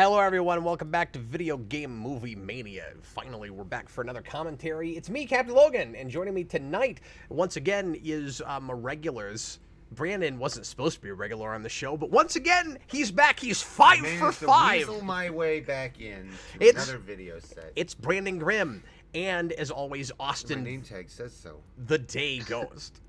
Hello everyone, welcome back to Video Game Movie Mania. Finally, we're back for another commentary. It's me, Captain Logan, and joining me tonight, once again, is my regulars. Brandon wasn't supposed to be a regular on the show, but once again, he's back. He's 5 for 5. I managed to weasel my way back in to another video set. It's Brandon Grimm, and as always, Austin. My name tag says so. The Day Ghost.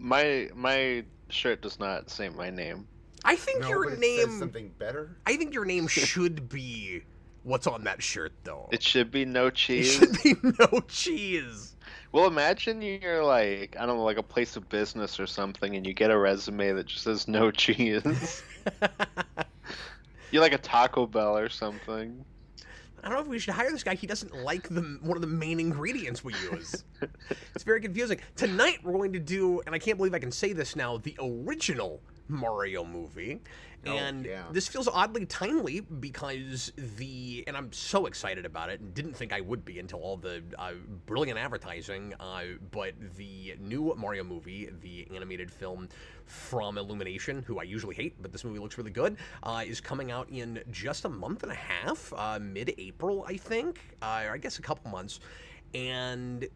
My shirt does not say my name. I think your name says something better. I think your name should be what's on that shirt, though. It should be no cheese. It should be no cheese. Well, imagine you're like, I don't know, like a place of business or something, and you get a resume that just says no cheese. You're like a Taco Bell or something. I don't know if we should hire this guy. He doesn't like one of the main ingredients we use. It's very confusing. Tonight we're going to do, and I can't believe I can say this now, the original Mario movie. And this feels oddly timely because and I'm so excited about it, and didn't think I would be until all the brilliant advertising, but the new Mario movie, the animated film from Illumination, who I usually hate, but this movie looks really good, is coming out in just a month and a half, mid-April, I think, or I guess a couple months. And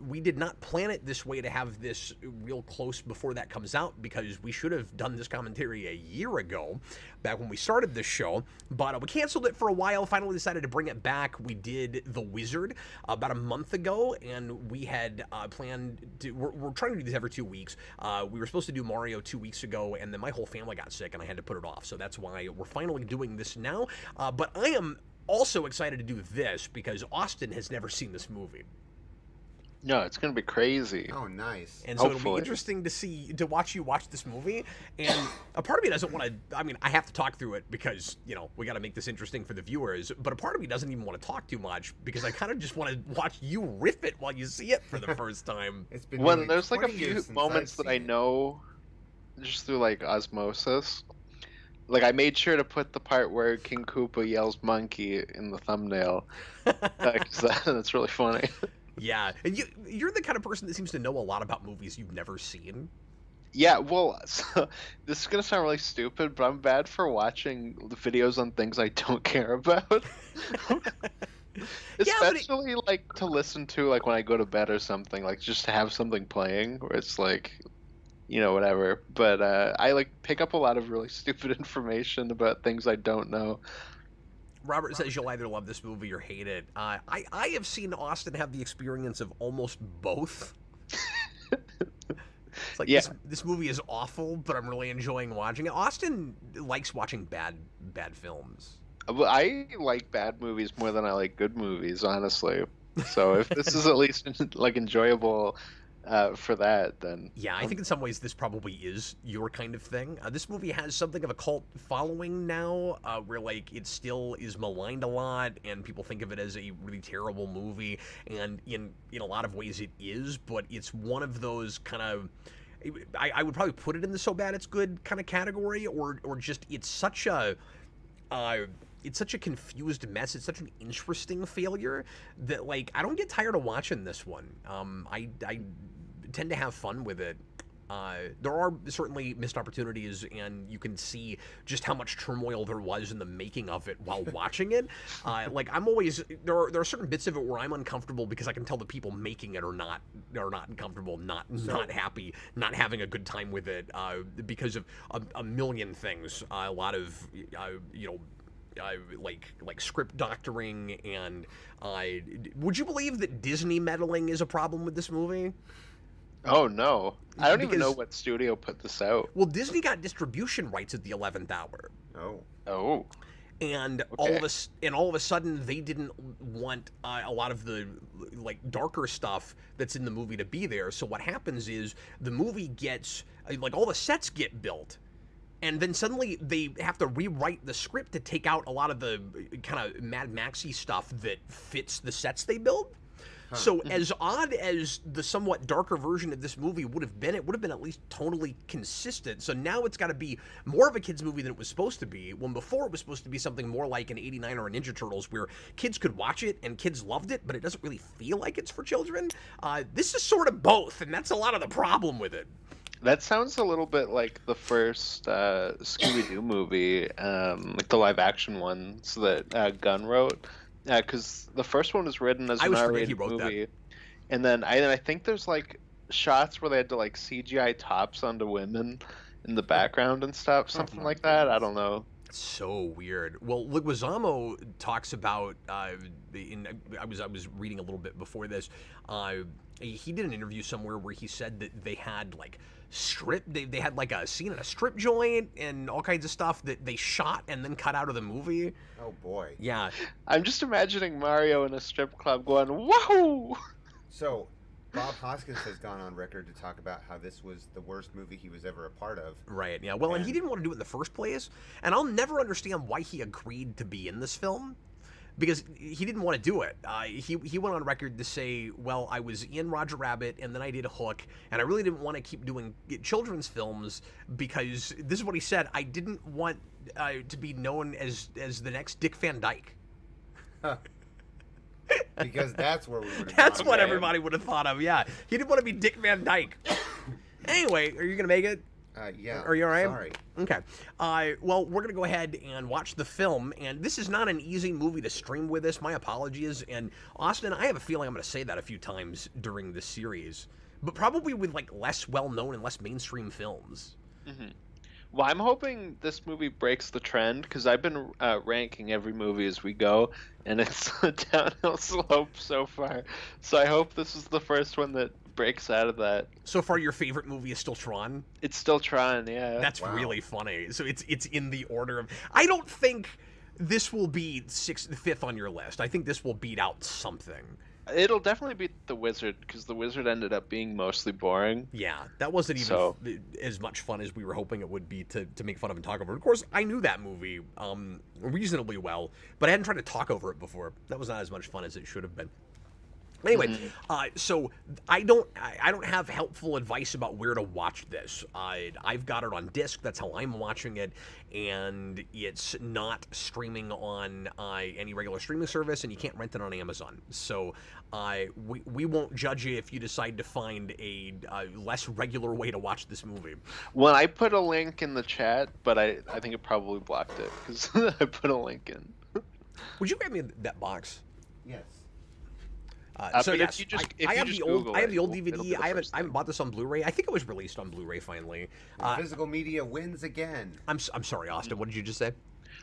we did not plan it this way to have this real close before that comes out, because we should have done this commentary a year ago, back when we started this show. But we canceled it for a while, finally decided to bring it back. We did The Wizard about a month ago, and we had planned to, we're trying to do this every 2 weeks. We were supposed to do Mario 2 weeks ago, and then my whole family got sick, and I had to put it off. So that's why we're finally doing this now. But I am also excited to do this because Austin has never seen this movie. No, it's gonna be crazy. Oh, nice. And so it'll be interesting to watch you watch this movie. And a part of me doesn't want to. I mean, I have to talk through it because we got to make this interesting for the viewers. But a part of me doesn't even want to talk too much because I kind of just want to watch you rip it while you see it for the first time. It's been there's like a few moments that I know just through like osmosis. Like, I made sure to put the part where King Koopa yells monkey in the thumbnail. That's really funny. Yeah. And you're the kind of person that seems to know a lot about movies you've never seen. Yeah, well, so, this is going to sound really stupid, but I'm bad for watching the videos on things I don't care about. Especially, like, to listen to, like, when I go to bed or something. Like, just to have something playing where it's, like, whatever. But I like pick up a lot of really stupid information about things I don't know. Robert says you'll either love this movie or hate it. I have seen Austin have the experience of almost both. It's like, this movie is awful, but I'm really enjoying watching it. Austin likes watching bad films. I like bad movies more than I like good movies, honestly. So if this is at least like enjoyable for that, then yeah, I think in some ways this probably is your kind of thing. This movie has something of a cult following now, where like it still is maligned a lot, and people think of it as a really terrible movie, and in a lot of ways it is. But it's one of those kind of, I would probably put it in the so bad it's good kind of category, or just it's such a confused mess. It's such an interesting failure that, like, I don't get tired of watching this one. I tend to have fun with it. There are certainly missed opportunities, and you can see just how much turmoil there was in the making of it while watching it. Like, I'm always there are certain bits of it where I'm uncomfortable because I can tell the people making it are not uncomfortable, not happy, not having a good time with it, because of a million things. A lot of like script doctoring, and would you believe that Disney meddling is a problem with this movie? Oh no, I don't even know what studio put this out. Well, Disney got distribution rights at the 11th hour. Oh. And okay. all of a sudden they didn't want a lot of the like darker stuff that's in the movie to be there. So what happens is the movie gets like all the sets get built, and then suddenly they have to rewrite the script to take out a lot of the kind of Mad Maxy stuff that fits the sets they build. So as odd as the somewhat darker version of this movie would have been, it would have been at least tonally consistent. So now it's got to be more of a kid's movie than it was supposed to be, when before it was supposed to be something more like an 89 or a Ninja Turtles, where kids could watch it and kids loved it, but it doesn't really feel like it's for children. This is sort of both, and that's a lot of the problem with it. That sounds a little bit like the first Scooby-Doo movie, like the live-action ones that Gunn wrote. Because the first one was written as I an always forget he R-rated wrote that. movie, and then I think there's like shots where they had to like CGI tops onto women in the background and stuff, something my like that. I goodness. don't know. So weird. Well, Leguizamo talks about. I was reading a little bit before this. He did an interview somewhere where he said that they had like they had like a scene at a strip joint and all kinds of stuff that they shot and then cut out of the movie. Oh boy. Yeah. I'm just imagining Mario in a strip club going, "Whoa!" So, Bob Hoskins has gone on record to talk about how this was the worst movie he was ever a part of. Right. Yeah. Well, and he didn't want to do it in the first place, and I'll never understand why he agreed to be in this film. Because he didn't want to do it. He went on record to say, well, I was in Roger Rabbit, and then I did Hook, and I really didn't want to keep doing children's films because this is what he said. I didn't want to be known as the next Dick Van Dyke. Because that's where we would have That's gone. what everybody would have thought of. Yeah, he didn't want to be Dick Van Dyke. Anyway, are you gonna make it? Yeah. Are you all right? Sorry. Okay. Well, we're going to go ahead and watch the film, and this is not an easy movie to stream with us. My apologies. And Austin, I have a feeling I'm going to say that a few times during this series, but probably with like less well-known and less mainstream films. Mm-hmm. Well, I'm hoping this movie breaks the trend because I've been ranking every movie as we go, and it's a downhill slope so far. So I hope this is the first one that breaks out of that. So far, your favorite movie is still Tron? It's still Tron, yeah. That's Wow. really funny. So it's in the order of... I don't think this will be fifth on your list. I think this will beat out something. It'll definitely beat The Wizard because The Wizard ended up being mostly boring. Yeah, that wasn't even as much fun as we were hoping it would be to make fun of and talk over. Of course, I knew that movie reasonably well, but I hadn't tried to talk over it before. That was not as much fun as it should have been. Anyway, so I don't have helpful advice about where to watch this. I've got it on disc. That's how I'm watching it, and it's not streaming on any regular streaming service, and you can't rent it on Amazon. So we won't judge you if you decide to find a less regular way to watch this movie. Well, I put a link in the chat, but I think it probably blocked it because I put a link in. Would you grab me that box? Yes. So but yes, if you just, I have the old. Google I have it, the old it'll be DVD. the I first haven't thing. bought this on Blu-ray. I think it was released on Blu-ray finally. Physical media wins again. I'm sorry, Austin. What did you just say?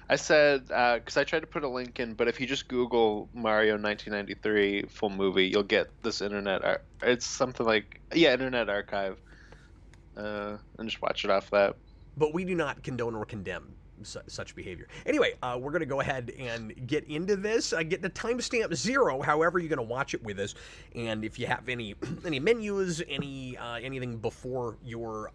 I said because I tried to put a link in, but if you just Google Mario 1993 full movie, you'll get this it's something like Internet Archive, and just watch it off that. But we do not condone or condemn such behavior. Anyway, we're going to go ahead and get into this. Get the timestamp 0, however you're going to watch it with us. And if you have any menus, anything before your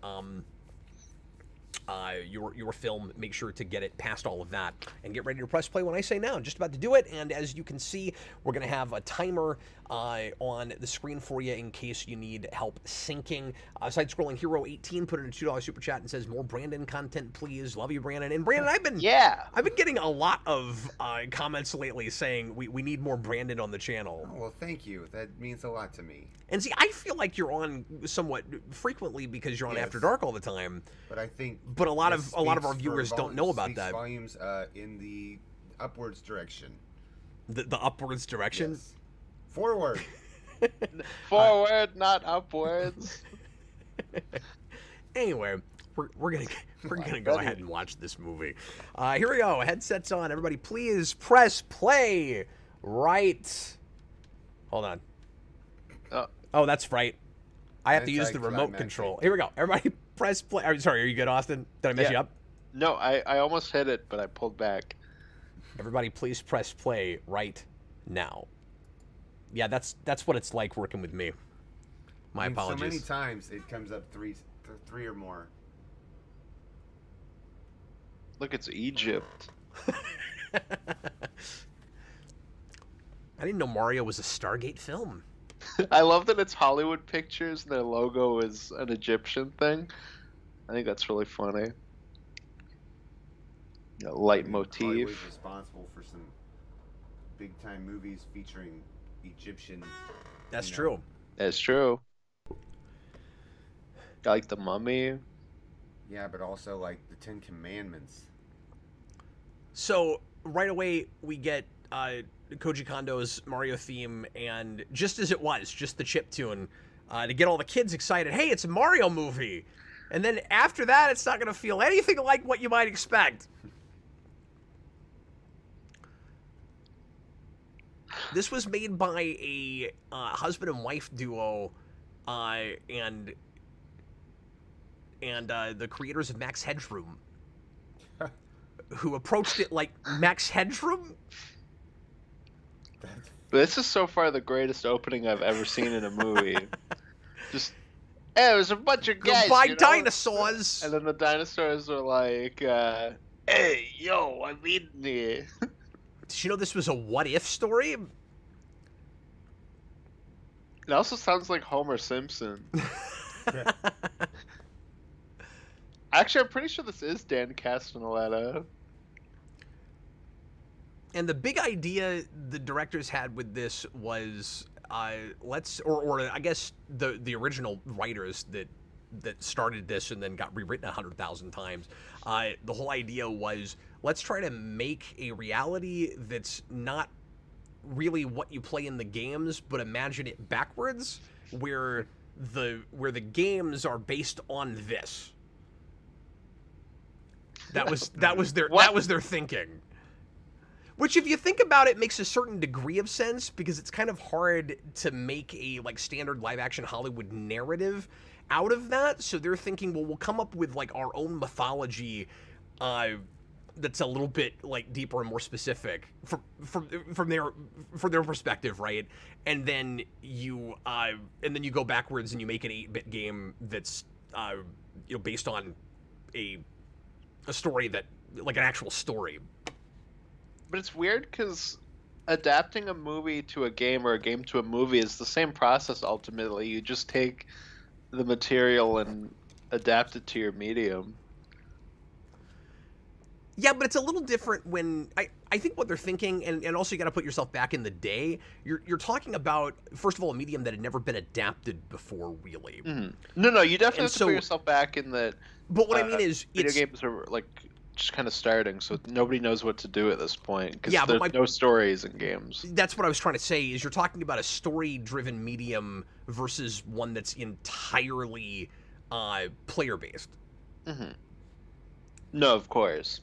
film, make sure to get it past all of that and get ready to press play when I say now. I'm just about to do it, and as you can see, we're going to have a timer on the screen for you in case you need help syncing. Side-scrolling Hero 18 put in a $2 super chat and says, more Brandon content, please. Love you, Brandon. And Brandon, I've been getting a lot of comments lately saying we need more Brandon on the channel. Oh, well, thank you. That means a lot to me. And see, I feel like you're on somewhat frequently because you're on After Dark all the time. But I think, but a lot of our viewers don't know about that. Volumes in the upwards direction. The upwards direction. Yes. Forward. Forward, not upwards. Anyway, we're gonna go ahead and watch this movie. Here we go. Headsets on. Everybody, please press play. Right. Hold on. Oh, that's right. I have to use the remote control. Here we go. Everybody, press play. Sorry, are you good, Austin? Did I mess you up? No, I almost hit it, but I pulled back. Everybody, please press play right now. Yeah, that's what it's like working with me. My apologies. So many times it comes up three or more. Look, it's Egypt. I didn't know Mario was a Stargate film. I love that it's Hollywood Pictures and their logo is an Egyptian thing. I think that's really funny. Leitmotif. Hollywood's responsible for some big-time movies featuring Egyptian. That's true. That's true. Like the Mummy. Yeah, but also like the Ten Commandments. So right away we get Koji Kondo's Mario theme, and just as it was, just the chip tune, to get all the kids excited. Hey, it's a Mario movie. And then after that, it's not going to feel anything like what you might expect. This was made by a husband and wife duo, and the creators of Max Headroom, who approached it like Max Headroom. This is so far the greatest opening I've ever seen in a movie. Just, hey, it was a bunch of guys. Goodbye, you know? dinosaurs. And then the dinosaurs are like, hey, yo, I'm eating you. Did you know this was a what-if story? It also sounds like Homer Simpson. Actually, I'm pretty sure this is Dan Castellaneta. And the big idea the directors had with this was, or I guess the original writers that started this and then got rewritten 100,000 times. The whole idea was, let's try to make a reality that's not really what you play in the games, but imagine it backwards, where the games are based on this. That was their thinking. Which, if you think about it, makes a certain degree of sense, because it's kind of hard to make a like standard live-action Hollywood narrative out of that. So they're thinking, well, we'll come up with like our own mythology that's a little bit like deeper and more specific from their perspective, right? And then you go backwards and you make an 8-bit game that's based on a story that, like, an actual story. But it's weird because adapting a movie to a game or a game to a movie is the same process ultimately. You just take the material and adapt it to your medium. Yeah, but it's a little different when I think what they're thinking, and also you got to put yourself back in the day. You're talking about, first of all, a medium that had never been adapted before, really. Mm-hmm. No, you definitely have to put yourself back in that. But what I mean is, video games are like just kind of starting, so nobody knows what to do at this point because yeah, there's no stories in games. That's what I was trying to say. Is you're talking about a story-driven medium versus one that's entirely player-based. Mm-hmm. No, of course.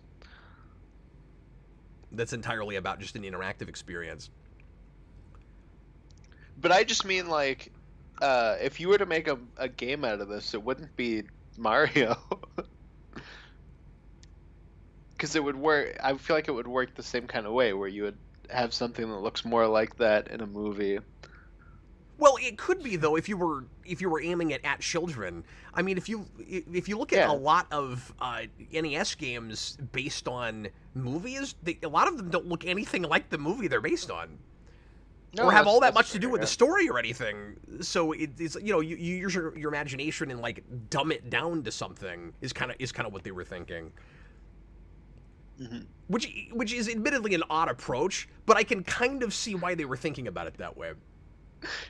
That's entirely about just an interactive experience. But I just mean, like, if you were to make a game out of this, it wouldn't be Mario. Because it would work. I feel like it would work the same kind of way, where you would have something that looks more like that in a movie. Well, it could be, though, if you were aiming it at children. I mean, if you look at a lot of NES games based on movies, a lot of them don't look anything like the movie they're based on, or have all that much to do with the story or anything. So it's you use your imagination and like dumb it down to something is kind of what they were thinking. Mm-hmm. Which is admittedly an odd approach, but I can kind of see why they were thinking about it that way.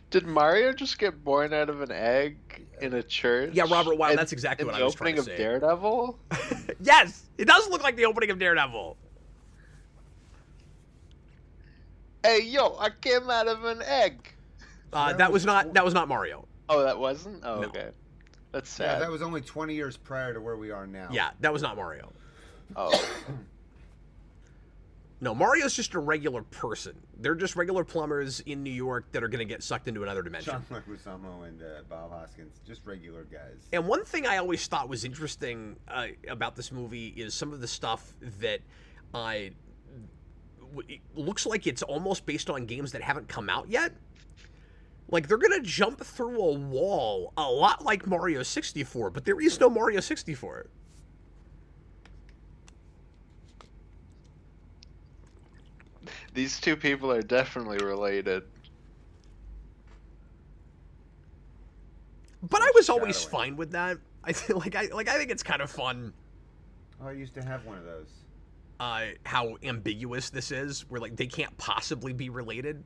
Did Mario just get born out of an egg in a church? Yeah, Robert, wow, that's exactly what I was trying to say. The opening of Daredevil? Yes! It does look like the opening of Daredevil. Hey, yo, I came out of an egg. That was not Mario. Oh, that wasn't? Oh, no. Okay. That's sad. Yeah, that was only 20 years prior to where we are now. Yeah, that was not Mario. Oh. No, Mario's just a regular person. They're just regular plumbers in New York that are going to get sucked into another dimension. John Leguizamo and Bob Hoskins, just regular guys. And one thing I always thought was interesting about this movie is some of the stuff that it looks like it's almost based on games that haven't come out yet. Like, they're going to jump through a wall a lot like Mario 64, but there is no Mario 64. These two people are definitely related. But I was always fine with that. I think it's kind of fun. Oh, I used to have one of those. How ambiguous this is, where like they can't possibly be related.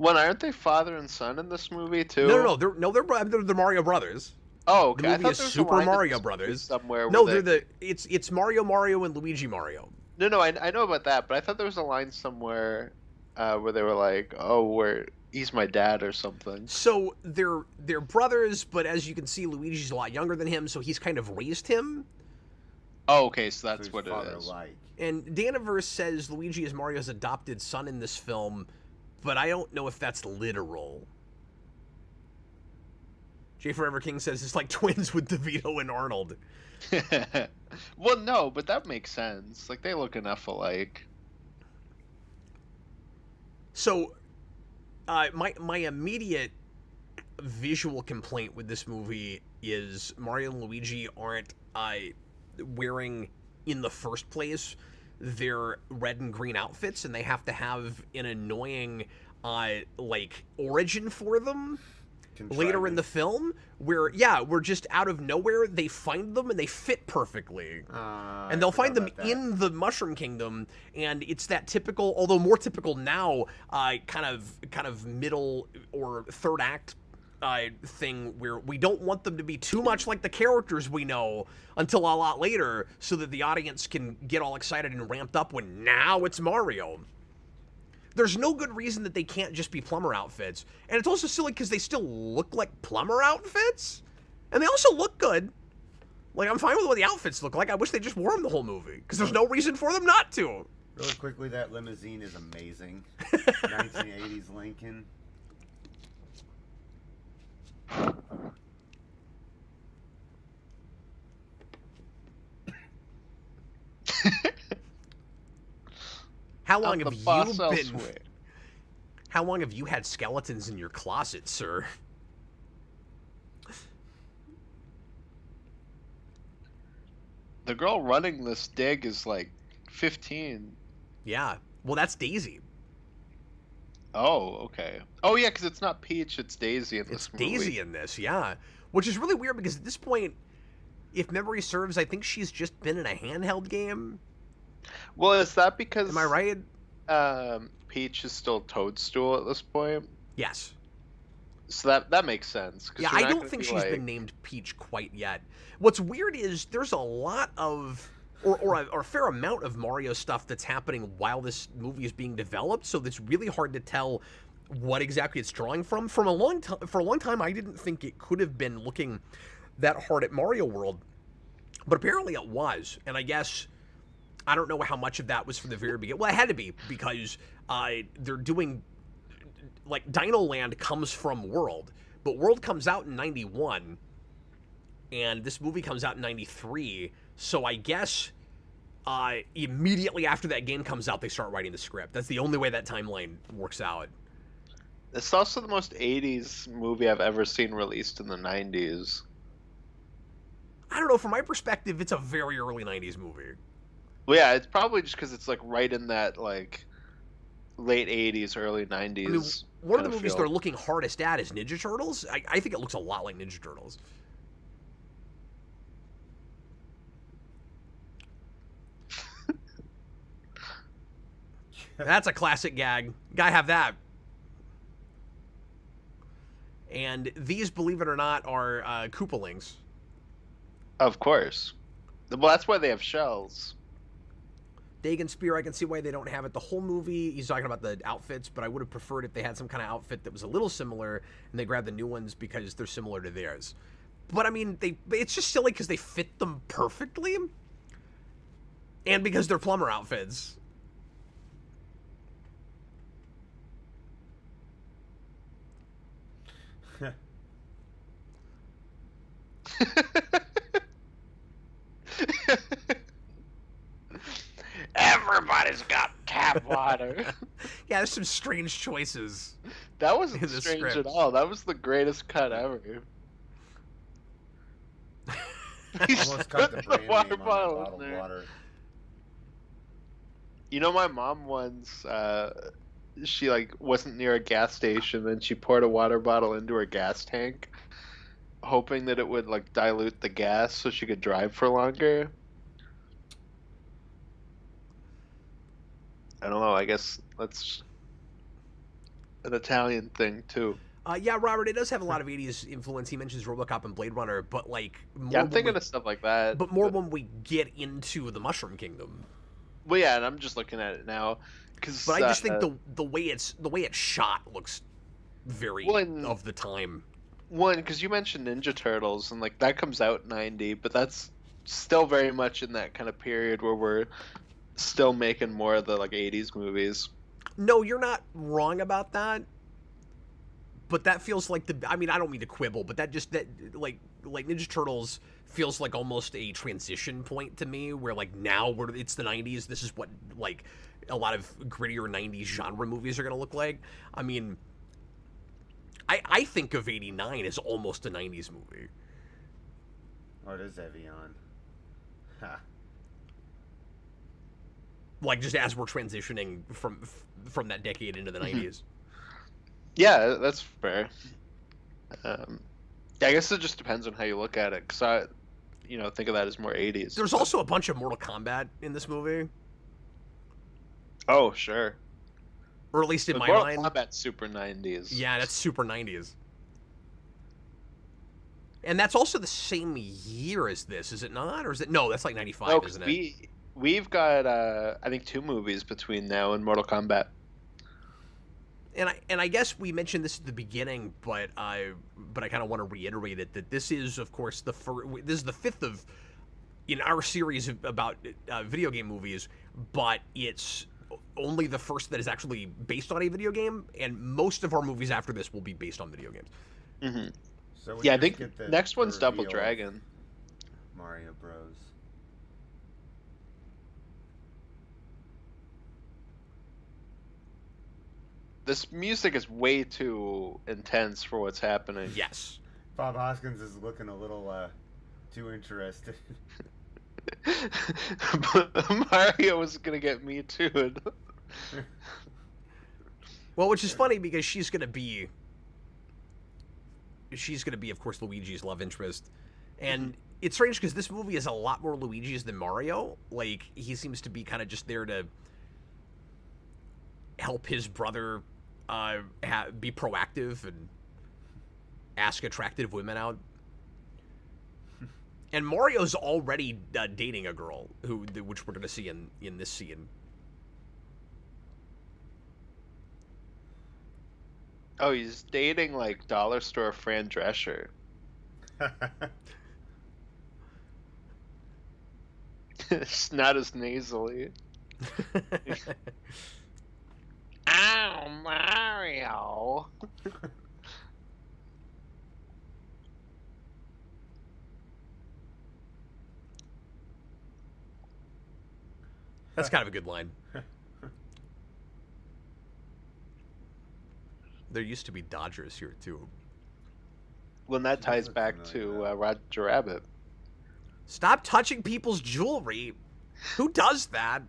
Well, aren't they father and son in this movie too? They're the Mario Brothers. Oh, okay. The movie is Super Mario Brothers. Somewhere. No, where it's Mario and Luigi Mario. No, I know about that, but I thought there was a line somewhere where they were like, "Oh, he's my dad" or something. So they're brothers, but as you can see, Luigi's a lot younger than him, so he's kind of raised him. Oh, okay, so that's what it is. Like. And Daniverse says Luigi is Mario's adopted son in this film, but I don't know if that's literal. J Forever King says it's like twins with DeVito and Arnold. Well, no, but that makes sense. Like, they look enough alike. So, my immediate visual complaint with this movie is Mario and Luigi aren't wearing, in the first place, their red and green outfits, and they have to have an annoying, origin for them later in the film, where, we're just out of nowhere, they find them and they fit perfectly. And they'll find them in the Mushroom Kingdom, and it's that typical, although more typical now, kind of middle or third act thing where we don't want them to be too much like the characters we know until a lot later, so that the audience can get all excited and ramped up when now it's Mario. There's no good reason that they can't just be plumber outfits. And it's also silly because they still look like plumber outfits. And they also look good. Like, I'm fine with what the outfits look like. I wish they just wore them the whole movie. Because there's no reason for them not to. Really quickly, that limousine is amazing. 1980s Lincoln. How long have you been? How long have you had skeletons in your closet, sir? The girl running this dig is like 15. Yeah. Well, that's Daisy. Oh, okay. Oh, yeah, because it's not Peach, it's Daisy in this movie. It's Daisy in this, yeah. Which is really weird because at this point, if memory serves, I think she's just been in a handheld game. Well, is that because... Am I right? Peach is still Toadstool at this point? Yes. So that makes sense. Yeah, I don't think she's been named Peach quite yet. What's weird is there's a lot of... Or a fair amount of Mario stuff that's happening while this movie is being developed, so it's really hard to tell what exactly it's drawing from. For a long time, I didn't think it could have been looking that hard at Mario World, but apparently it was. And I guess I don't know how much of that was from the very beginning. Well, it had to be because they're doing Dino Land comes from World, but World comes out in '91, and this movie comes out in '93. So I guess immediately after that game comes out, they start writing the script. That's the only way that timeline works out. It's also the most 80s movie I've ever seen released in the 90s. I don't know. From my perspective, it's a very early 90s movie. Well, yeah, it's probably just because it's right in that late 80s, early 90s. I mean, one of the movies they're looking hardest at is Ninja Turtles. I think it looks a lot like Ninja Turtles. That's a classic gag. Gotta have that. And these, believe it or not, are Koopalings. Of course. Well, that's why they have shells. Dagon Spear, I can see why they don't have it the whole movie. He's talking about the outfits, but I would have preferred if they had some kind of outfit that was a little similar, and they grabbed the new ones because they're similar to theirs. But, I mean, it's just silly because they fit them perfectly. And because they're plumber outfits. Everybody's got tap water. Yeah, there's some strange choices. That wasn't strange at all. That was the greatest cut ever. Almost cut the brand water name bottle on that bottle of water. You know, my mom once, she wasn't near a gas station, and she poured a water bottle into her gas tank, hoping that it would dilute the gas so she could drive for longer. I don't know. I guess an Italian thing too. Yeah, Robert, it does have a lot of 80s influence. He mentions RoboCop and Blade Runner, but like Yeah, more I'm thinking of stuff like that. but more when we get into the Mushroom Kingdom. Well, yeah, and I'm just looking at it now, because But I just think the way it's shot looks very of the time. One, because you mentioned Ninja Turtles, and like that comes out 90, but that's still very much in that kind of period where we're still making more of the like 80s movies. No, you're not wrong about that. But that feels like I mean, I don't mean to quibble, but that like Ninja Turtles feels like almost a transition point to me, where like now it's the 90s. This is what like a lot of grittier 90s genre movies are gonna look like. I mean, I think of 89 as almost a 90s movie. Oh, it is Evian. Ha. Like just as we're transitioning from that decade into the 90s. Yeah, that's fair. I guess it just depends on how you look at it, because I, think of that as more 80s. There's also a bunch of Mortal Kombat in this movie. Oh, sure. Or at least in my Mortal mind. Kombat's super 90s. Yeah, that's super 90s. And that's also the same year as this, is it not? Or is it? No, that's like 95, No, isn't it? We've got, I think, 2 movies between now and Mortal Kombat. And I guess we mentioned this at the beginning, but I kind of want to reiterate it, that this is, of course, this is the 5th in our series about video game movies, but it's only the first that is actually based on a video game, and most of our movies after this will be based on video games. Mm-hmm. So yeah, I think next one's Double Dragon. Mario Bros. This music is way too intense for what's happening. Yes. Bob Hoskins is looking a little too interested. But Mario was gonna get me too. Well, which is funny because she's gonna be, of course, Luigi's love interest, and it's strange because this movie is a lot more Luigi's than Mario. Like, he seems to be kind of just there to help his brother be proactive and ask attractive women out. And Mario's already dating a girl which we're going to see in this scene. Oh, he's dating like dollar store Fran Drescher. It's not as nasally. Ow, Mario. That's kind of a good line. There used to be Dodgers here, too. Well, and that ties back to Roger Rabbit. Stop touching people's jewelry. Who does that?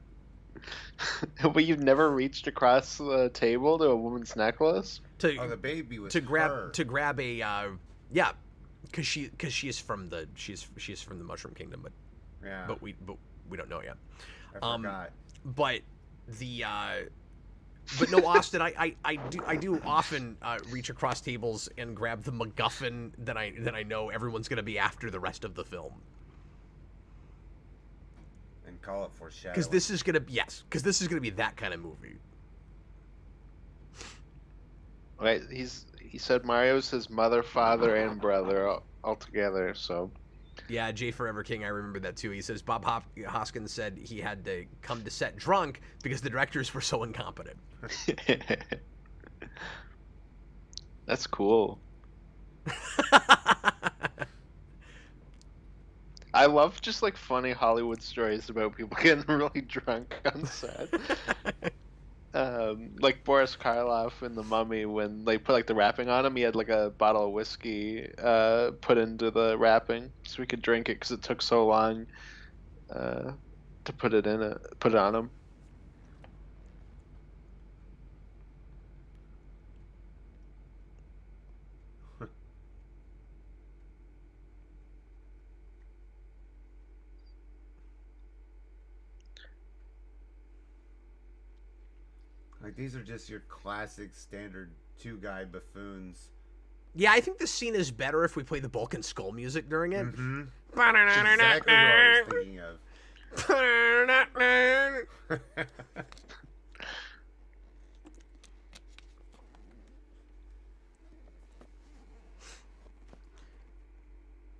But you've never reached across the table to a woman's necklace? The baby was to grab a yeah, because she is from the from the Mushroom Kingdom, but yeah, but we don't know yet. I forgot. But the but no, Austin, I do often reach across tables and grab the MacGuffin that I know everyone's going to be after the rest of the film. And call it foreshadowing. Because this is gonna be that kind of movie. Right, he said Mario's his mother, father, and brother all together. So yeah, Jay Forever King, I remember that too. He says Bob Hoskins said he had to come to set drunk because the directors were so incompetent. That's cool. I love just like funny Hollywood stories about people getting really drunk on set. Like Boris Karloff in The Mummy, when they put like the wrapping on him, he had like a bottle of whiskey put into the wrapping so we could drink it because it took so long to put it on him. Like, these are just your classic standard two-guy buffoons. Yeah, I think this scene is better if we play the Bulk and Skull music during it. Mm-hmm. That's exactly what I was thinking of.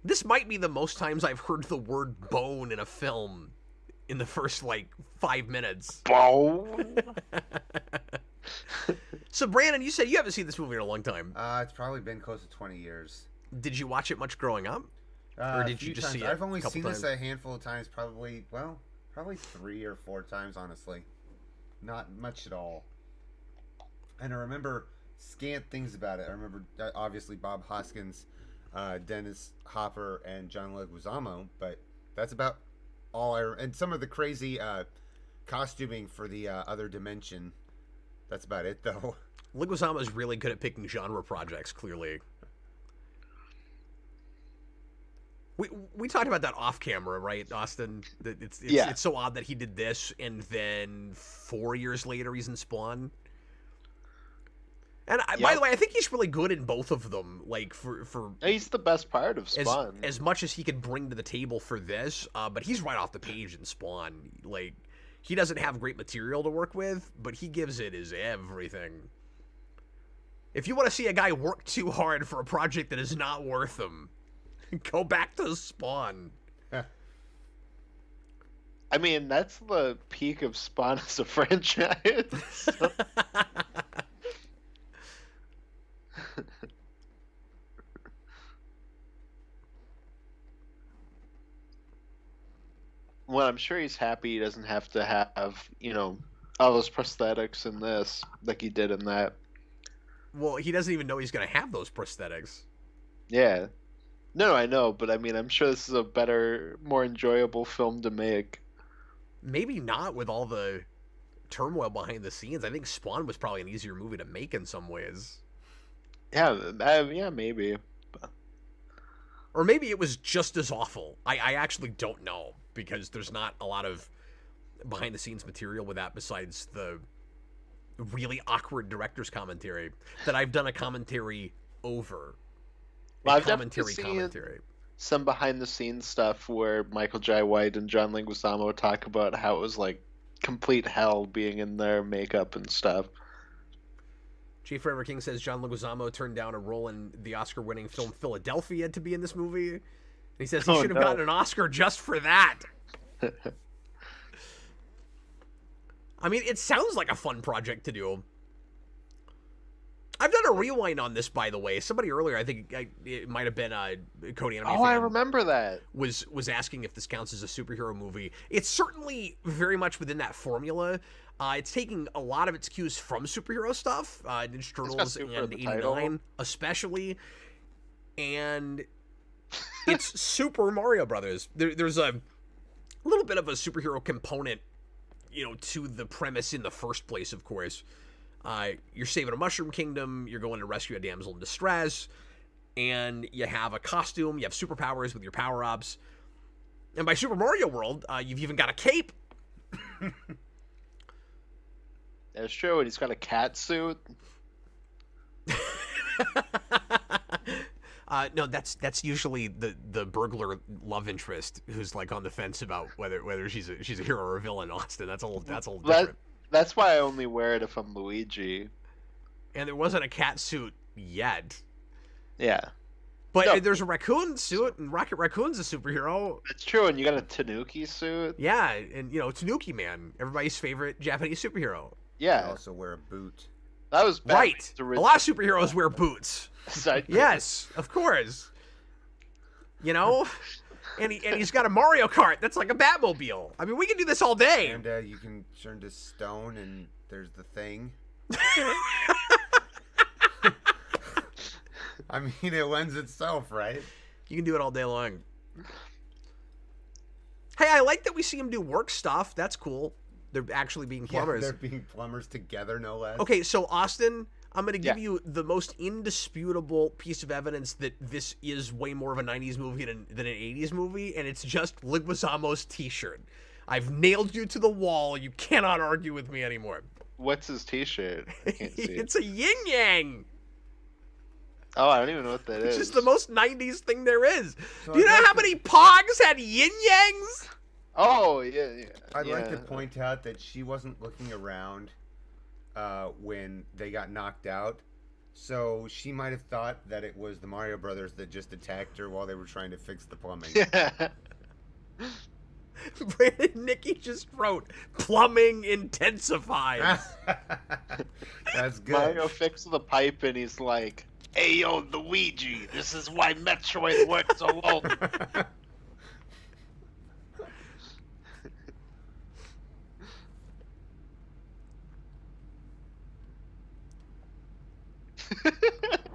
This might be the most times I've heard the word bone in a film in the first, 5 minutes. Bone? So, Brandon, you said you haven't seen this movie in a long time. It's probably been close to 20 years. Did you watch it much growing up? Or did you just see it I've only a couple seen times? this a handful of times, probably 3 or 4 times, honestly. Not much at all. And I remember scant things about it. I remember, obviously, Bob Hoskins, Dennis Hopper, and John Leguizamo, but that's about all and some of the crazy costuming for the other dimension. That's about it, though. Leguizamo is really good at picking genre projects, clearly. We talked about that off camera, right, Austin? It's so odd that he did this, and then 4 years later he's in Spawn. And by the way, I think he's really good in both of them. He's the best part of Spawn. As much as he could bring to the table for this, but he's right off the page in Spawn. He doesn't have great material to work with, but he gives it his everything. If you want to see a guy work too hard for a project that is not worth him, go back to Spawn. I mean, that's the peak of Spawn as a franchise. Well, I'm sure he's happy he doesn't have to have, all those prosthetics in this like he did in that. Well, he doesn't even know he's going to have those prosthetics. Yeah. No, I know, but I mean, I'm sure this is a better, more enjoyable film to make. Maybe not with all the turmoil behind the scenes. I think Spawn was probably an easier movie to make in some ways. Yeah, maybe. Or maybe it was just as awful. I actually don't know, because there's not a lot of behind-the-scenes material with that besides the really awkward director's commentary that I've done a commentary over. Well, I've definitely seen some behind-the-scenes stuff where Michael Jai White and John Leguizamo talk about how it was like complete hell being in their makeup and stuff. J. Forever King says John Leguizamo turned down a role in the Oscar-winning film Philadelphia to be in this movie. And he says he should have gotten an Oscar just for that. I mean, it sounds like a fun project to do. I've done a rewind on this, by the way. Somebody earlier, I think it might have been Cody Anime I remember that. Was asking if this counts as a superhero movie. It's certainly very much within that formula. It's taking a lot of its cues from superhero stuff, Ninja Turtles and 89 especially, and it's Super Mario Brothers. There's a little bit of a superhero component, to the premise in the first place, of course. You're saving a mushroom kingdom, you're going to rescue a damsel in distress, and you have a costume, you have superpowers with your power-ups. And by Super Mario World, you've even got a cape. That's true, and he's got a cat suit. No, that's usually the burglar love interest who's on the fence about whether she's a hero or a villain. Austin, that's a little different. That's why I only wear it if I'm Luigi. And there wasn't a cat suit yet. Yeah. But there's a raccoon suit, and Rocket Raccoon's a superhero. That's true, and you got a Tanuki suit. Yeah, and Tanuki Man, everybody's favorite Japanese superhero. Yeah. You also wear a boot. That was right. A lot of superheroes wear boots. Yes, of course. And he's got a Mario Kart that's like a Batmobile. I mean, we can do this all day. And you can turn to stone, and there's the thing. I mean, it lends itself, right? You can do it all day long. Hey, I like that we see him do work stuff. That's cool. They're actually being plumbers. Yeah, they're being plumbers together, no less. Okay, so Austin, I'm going to give you the most indisputable piece of evidence that this is way more of a 90s movie than an 80s movie, and it's just Leguizamo's t-shirt. I've nailed you to the wall. You cannot argue with me anymore. What's his T-shirt? I can't see. It's a yin yang. Oh, I don't even know what that It's is. just the most 90s thing there is. So Do you I'd know like how to- many Pogs had yin yangs? Oh, yeah. I'd like to yeah. point out that she wasn't looking around when they got knocked out. So she might have thought that it was the Mario Brothers that just attacked her while they were trying to fix the plumbing. Yeah. Brandon Nicky just wrote, plumbing intensifies. That's good. Mario fixes the pipe and he's like, "Hey, yo, Luigi, this is why Metroid works alone."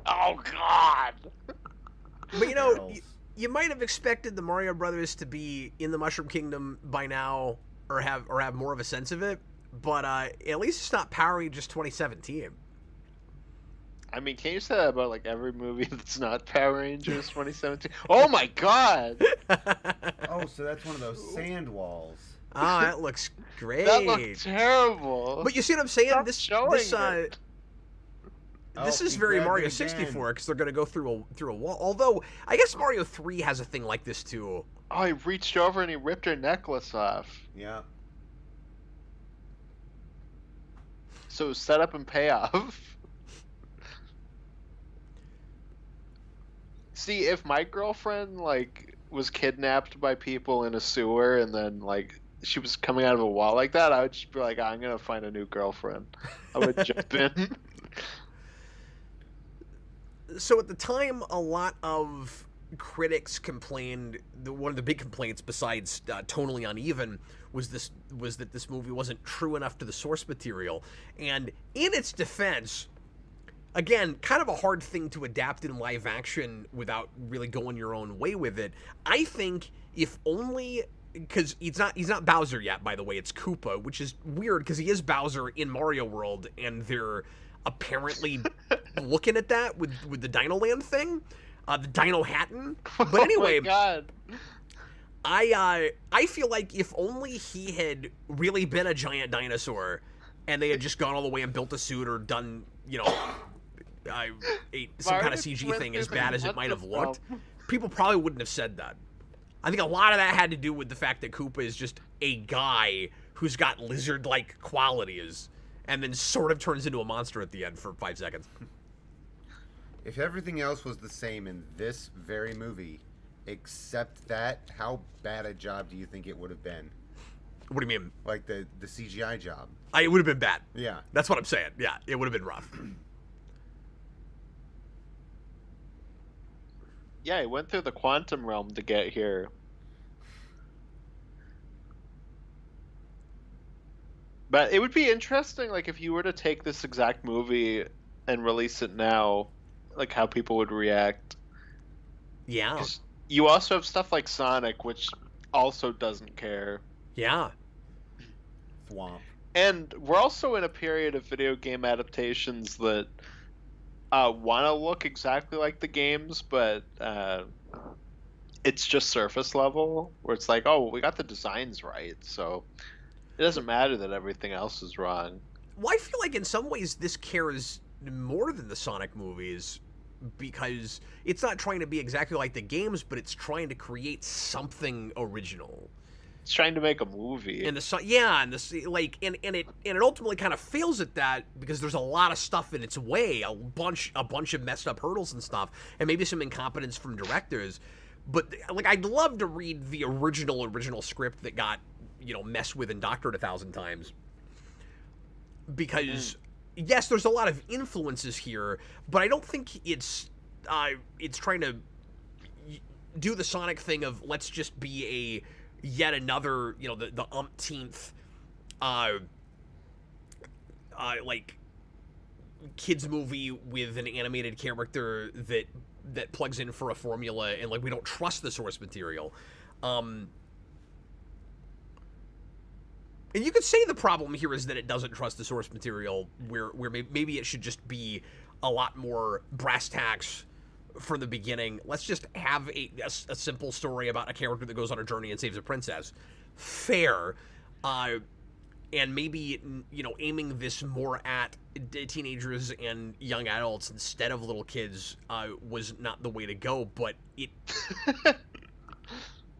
Oh, God. But you know, Barrels. you might have expected the Mario Brothers to be in the Mushroom Kingdom by now, or have more of a sense of it. But at least it's not Power Rangers 2017. I mean, can you say that about like every movie that's not Power Rangers 2017? Oh my God, Oh, so that's one of those sand walls. Oh, that looks great. that looked terrible. But you see what I'm saying? Stop This showing this it. this Oh, is he very grabbed Mario it again. 64 because they're gonna go through a wall. Although I guess Mario 3 has a thing like this too. Oh, he reached over and he ripped her necklace off. Yeah. So setup and payoff. See, if my girlfriend like was kidnapped by people in a sewer and then like she was coming out of a wall like that, I would just be like, I'm gonna find a new girlfriend. I would jump in. So at the time, a lot of critics complained. One of the big complaints, besides tonally uneven, was that this movie wasn't true enough to the source material. And in its defense, again, kind of a hard thing to adapt in live action without really going your own way with it. I think if only because he's not Bowser yet, by the way, it's Koopa, which is weird because he is Bowser in Mario World, and they're apparently looking at that with the Dino Land thing, the Dino Hatton. But anyway, Oh my God. I feel like if only he had really been a giant dinosaur, and they had just gone all the way and built a suit or done, you know, some kind of CG thing as bad as it might have looked, people probably wouldn't have said that. I think a lot of that had to do with the fact that Koopa is just a guy who's got lizard-like qualities, and then sort of turns into a monster at the end for 5 seconds. If everything else was the same in this very movie, except that, how bad a job do you think it would have been? What do you mean? Like the CGI job. It would have been bad. Yeah. That's what I'm saying. Yeah, it would have been rough. Yeah, he went through the quantum realm to get here. But it would be interesting, like, if you were to take this exact movie and release it now, like, how people would react. Yeah. 'Cause you also have stuff like Sonic, which also doesn't care. Yeah. Thwomp. And we're also in a period of video game adaptations that want to look exactly like the games, but it's just surface level, where it's like, oh, we got the designs right, so it doesn't matter that everything else is wrong. Well, I feel like in some ways this cares more than the Sonic movies, because it's not trying to be exactly like the games, but it's trying to create something original. It's trying to make a movie. And it ultimately kind of fails at that because there's a lot of stuff in its way, a bunch of messed up hurdles and stuff, and maybe some incompetence from directors. But like, I'd love to read the original script that got, you know, messed with and doctored 1,000 times, because yes, there's a lot of influences here, but I don't think it's trying to do the Sonic thing of let's just be a yet another, you know, the umpteenth like kids movie with an animated character that plugs in for a formula, and like we don't trust the source material. And you could say the problem here is that it doesn't trust the source material, where maybe it should just be a lot more brass tacks from the beginning. Let's just have a simple story about a character that goes on a journey and saves a princess. fair, and maybe, you know, aiming this more at teenagers and young adults instead of little kids was not the way to go. But it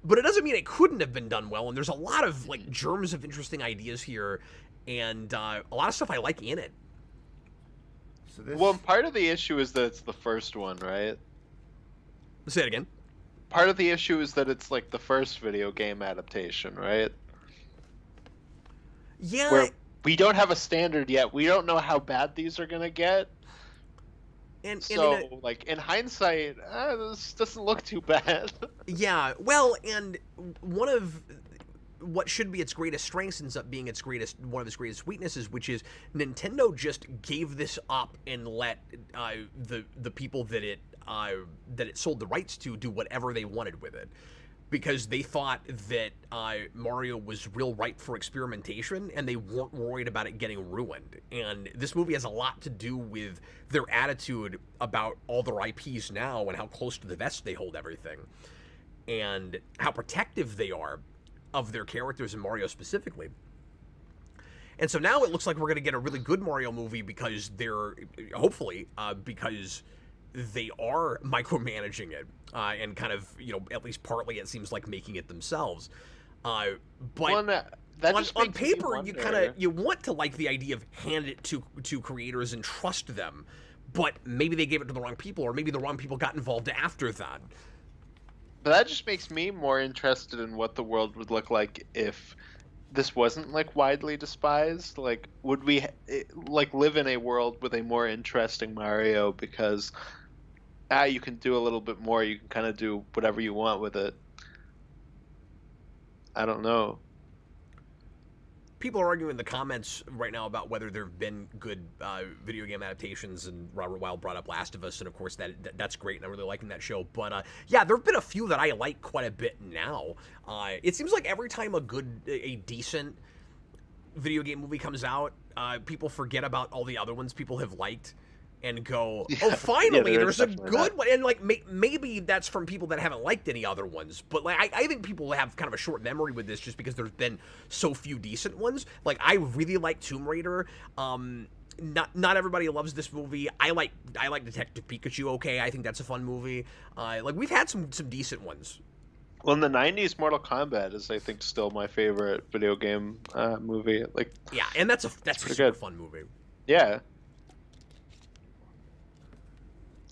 doesn't mean it couldn't have been done well. And there's a lot of like germs of interesting ideas here, and a lot of stuff I like in it. So this... Well, part of the issue is that it's the first one, right? Say it again. Part of the issue is that it's like the first video game adaptation, right? Yeah. Where we don't have a standard yet. We don't know how bad these are gonna get. And so, like, in hindsight, this doesn't look too bad. Yeah, well, and one of what should be its greatest strengths ends up being one of its greatest weaknesses, which is Nintendo just gave this up and let the people that it sold the rights to do whatever they wanted with it, because they thought that Mario was real ripe for experimentation, and they weren't worried about it getting ruined. And this movie has a lot to do with their attitude about all their IPs now and how close to the vest they hold everything, and how protective they are of their characters, and Mario specifically. And so now it looks like we're going to get a really good Mario movie because hopefully, because they are micromanaging it and kind of, you know, at least partly it seems like making it themselves. But on paper, you want to like the idea of hand it to creators and trust them, but maybe they gave it to the wrong people, or maybe the wrong people got involved after that. But that just makes me more interested in what the world would look like if this wasn't like widely despised. Like, would we like live in a world with a more interesting Mario because you can do a little bit more, you can kind of do whatever you want with it. I don't know. People are arguing in the comments right now about whether there have been good video game adaptations, and Robert Wilde brought up Last of Us, and of course that's great, and I'm really liking that show. But yeah, there have been a few that I like quite a bit now. It seems like every time a decent video game movie comes out, people forget about all the other ones people have liked and go, oh, finally, there's a good one. And like maybe that's from people that haven't liked any other ones, but like I think people have kind of a short memory with this just because there's been so few decent ones. Like, I really like Tomb Raider. Not everybody loves this movie. I like Detective Pikachu. Okay, I think that's a fun movie. Like, we've had some decent ones. Well, in the 90s, Mortal Kombat is, I think, still my favorite video game movie. Like, yeah, and that's a super fun movie. Yeah.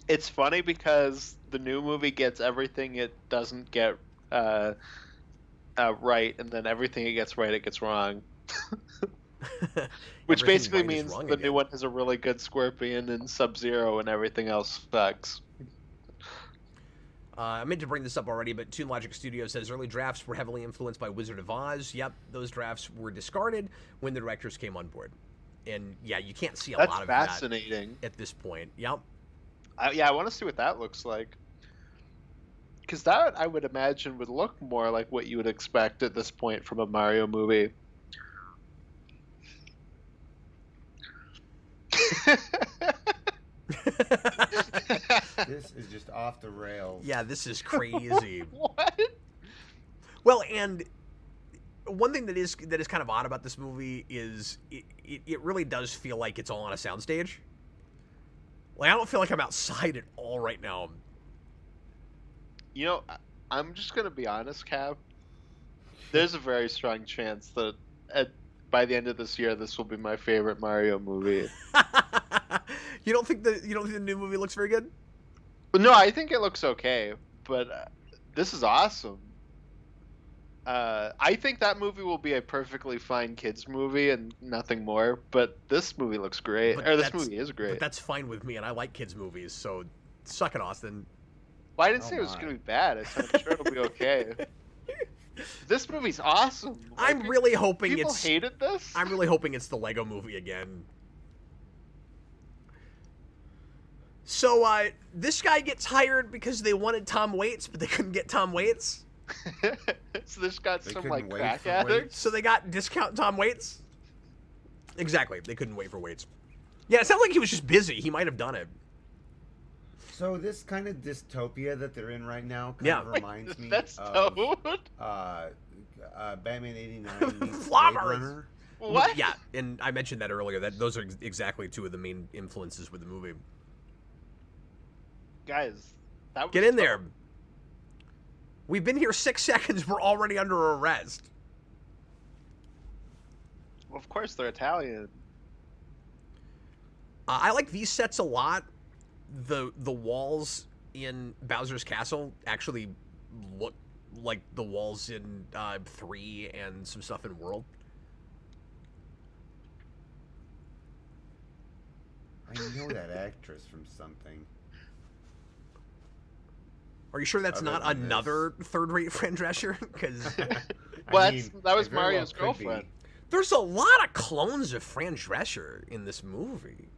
It's funny because the new movie gets everything it doesn't get right, and then everything it gets right, it gets wrong. Which basically means the new one has a really good Scorpion and Sub-Zero, and everything else sucks. I meant to bring this up already, but Toon Logic Studio says early drafts were heavily influenced by Wizard of Oz. Yep, those drafts were discarded when the directors came on board. And yeah, you can't see a lot of that at this point. Yep. Yeah, I want to see what that looks like. Because that, I would imagine, would look more like what you would expect at this point from a Mario movie. This is just off the rails. Yeah, this is crazy. What? Well, and one thing that is kind of odd about this movie is it really does feel like it's all on a soundstage. Like, I don't feel like I'm outside at all right now. You know, I'm just gonna be honest, Cap. There's a very strong chance that by the end of this year, this will be my favorite Mario movie. You don't think the new movie looks very good? No, I think it looks okay, but this is awesome. I think that movie will be a perfectly fine kids movie and nothing more. But this movie looks great. This movie is great. But that's fine with me, and I like kids movies. So suck it, Austin. Well, I didn't say it was going to be bad. I said I'm sure it'll be okay. This movie's awesome. I'm really hoping people hated this. I'm really hoping it's the Lego Movie again. So this guy gets hired because they wanted Tom Waits, but they couldn't get Tom Waits. So this got some like crack addict. So they got discount Tom Waits. Exactly, they couldn't wait for Waits. Yeah, it sounds like he was just busy. He might have done it. So this kind of dystopia that they're in right now kind of reminds me That's of Batman '89 meets Floppers. Blade Runner. What? Yeah, and I mentioned that earlier. That those are exactly two of the main influences with the movie. Guys, that was Get in dope. there. We've been here 6 seconds. We're already under arrest. Well, of course, they're Italian. I like these sets a lot. The walls in Bowser's Castle actually look like the walls in 3 and some stuff in World. I know that actress from something. Are you sure that's Other not than another third-rate Fran Drescher? Because Well, I mean, that was it very well Mario's could be. girlfriend. there's a lot of clones of Fran Drescher in this movie.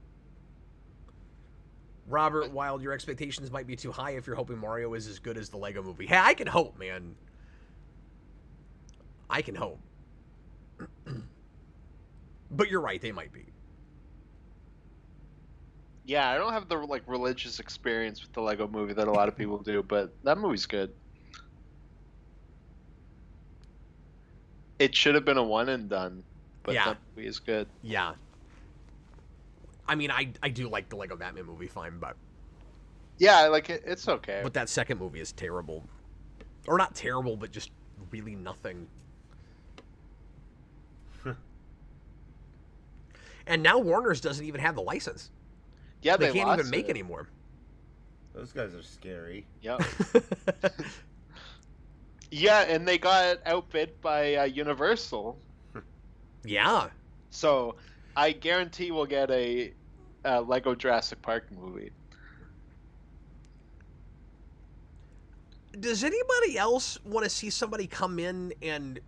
Robert Wild, your expectations might be too high if you're hoping Mario is as good as the Lego movie. Hey, I can hope, man. I can hope. But you're right, they might be. Yeah, I don't have the like religious experience with the Lego movie that a lot of people do, but that movie's good. It should have been a one and done, but Yeah. that movie is good. Yeah. I mean, I do like the Lego Batman movie fine, but Yeah, like it's okay. but that second movie is terrible. Or not terrible, but just really nothing. And now Warner's doesn't even have the license. Yeah, They can't lost even make it. anymore. Those guys are scary. Yep. Yeah, and they got outbid by Universal, Yeah. so I guarantee we'll get a Lego Jurassic Park movie. Does anybody else want to see somebody come in and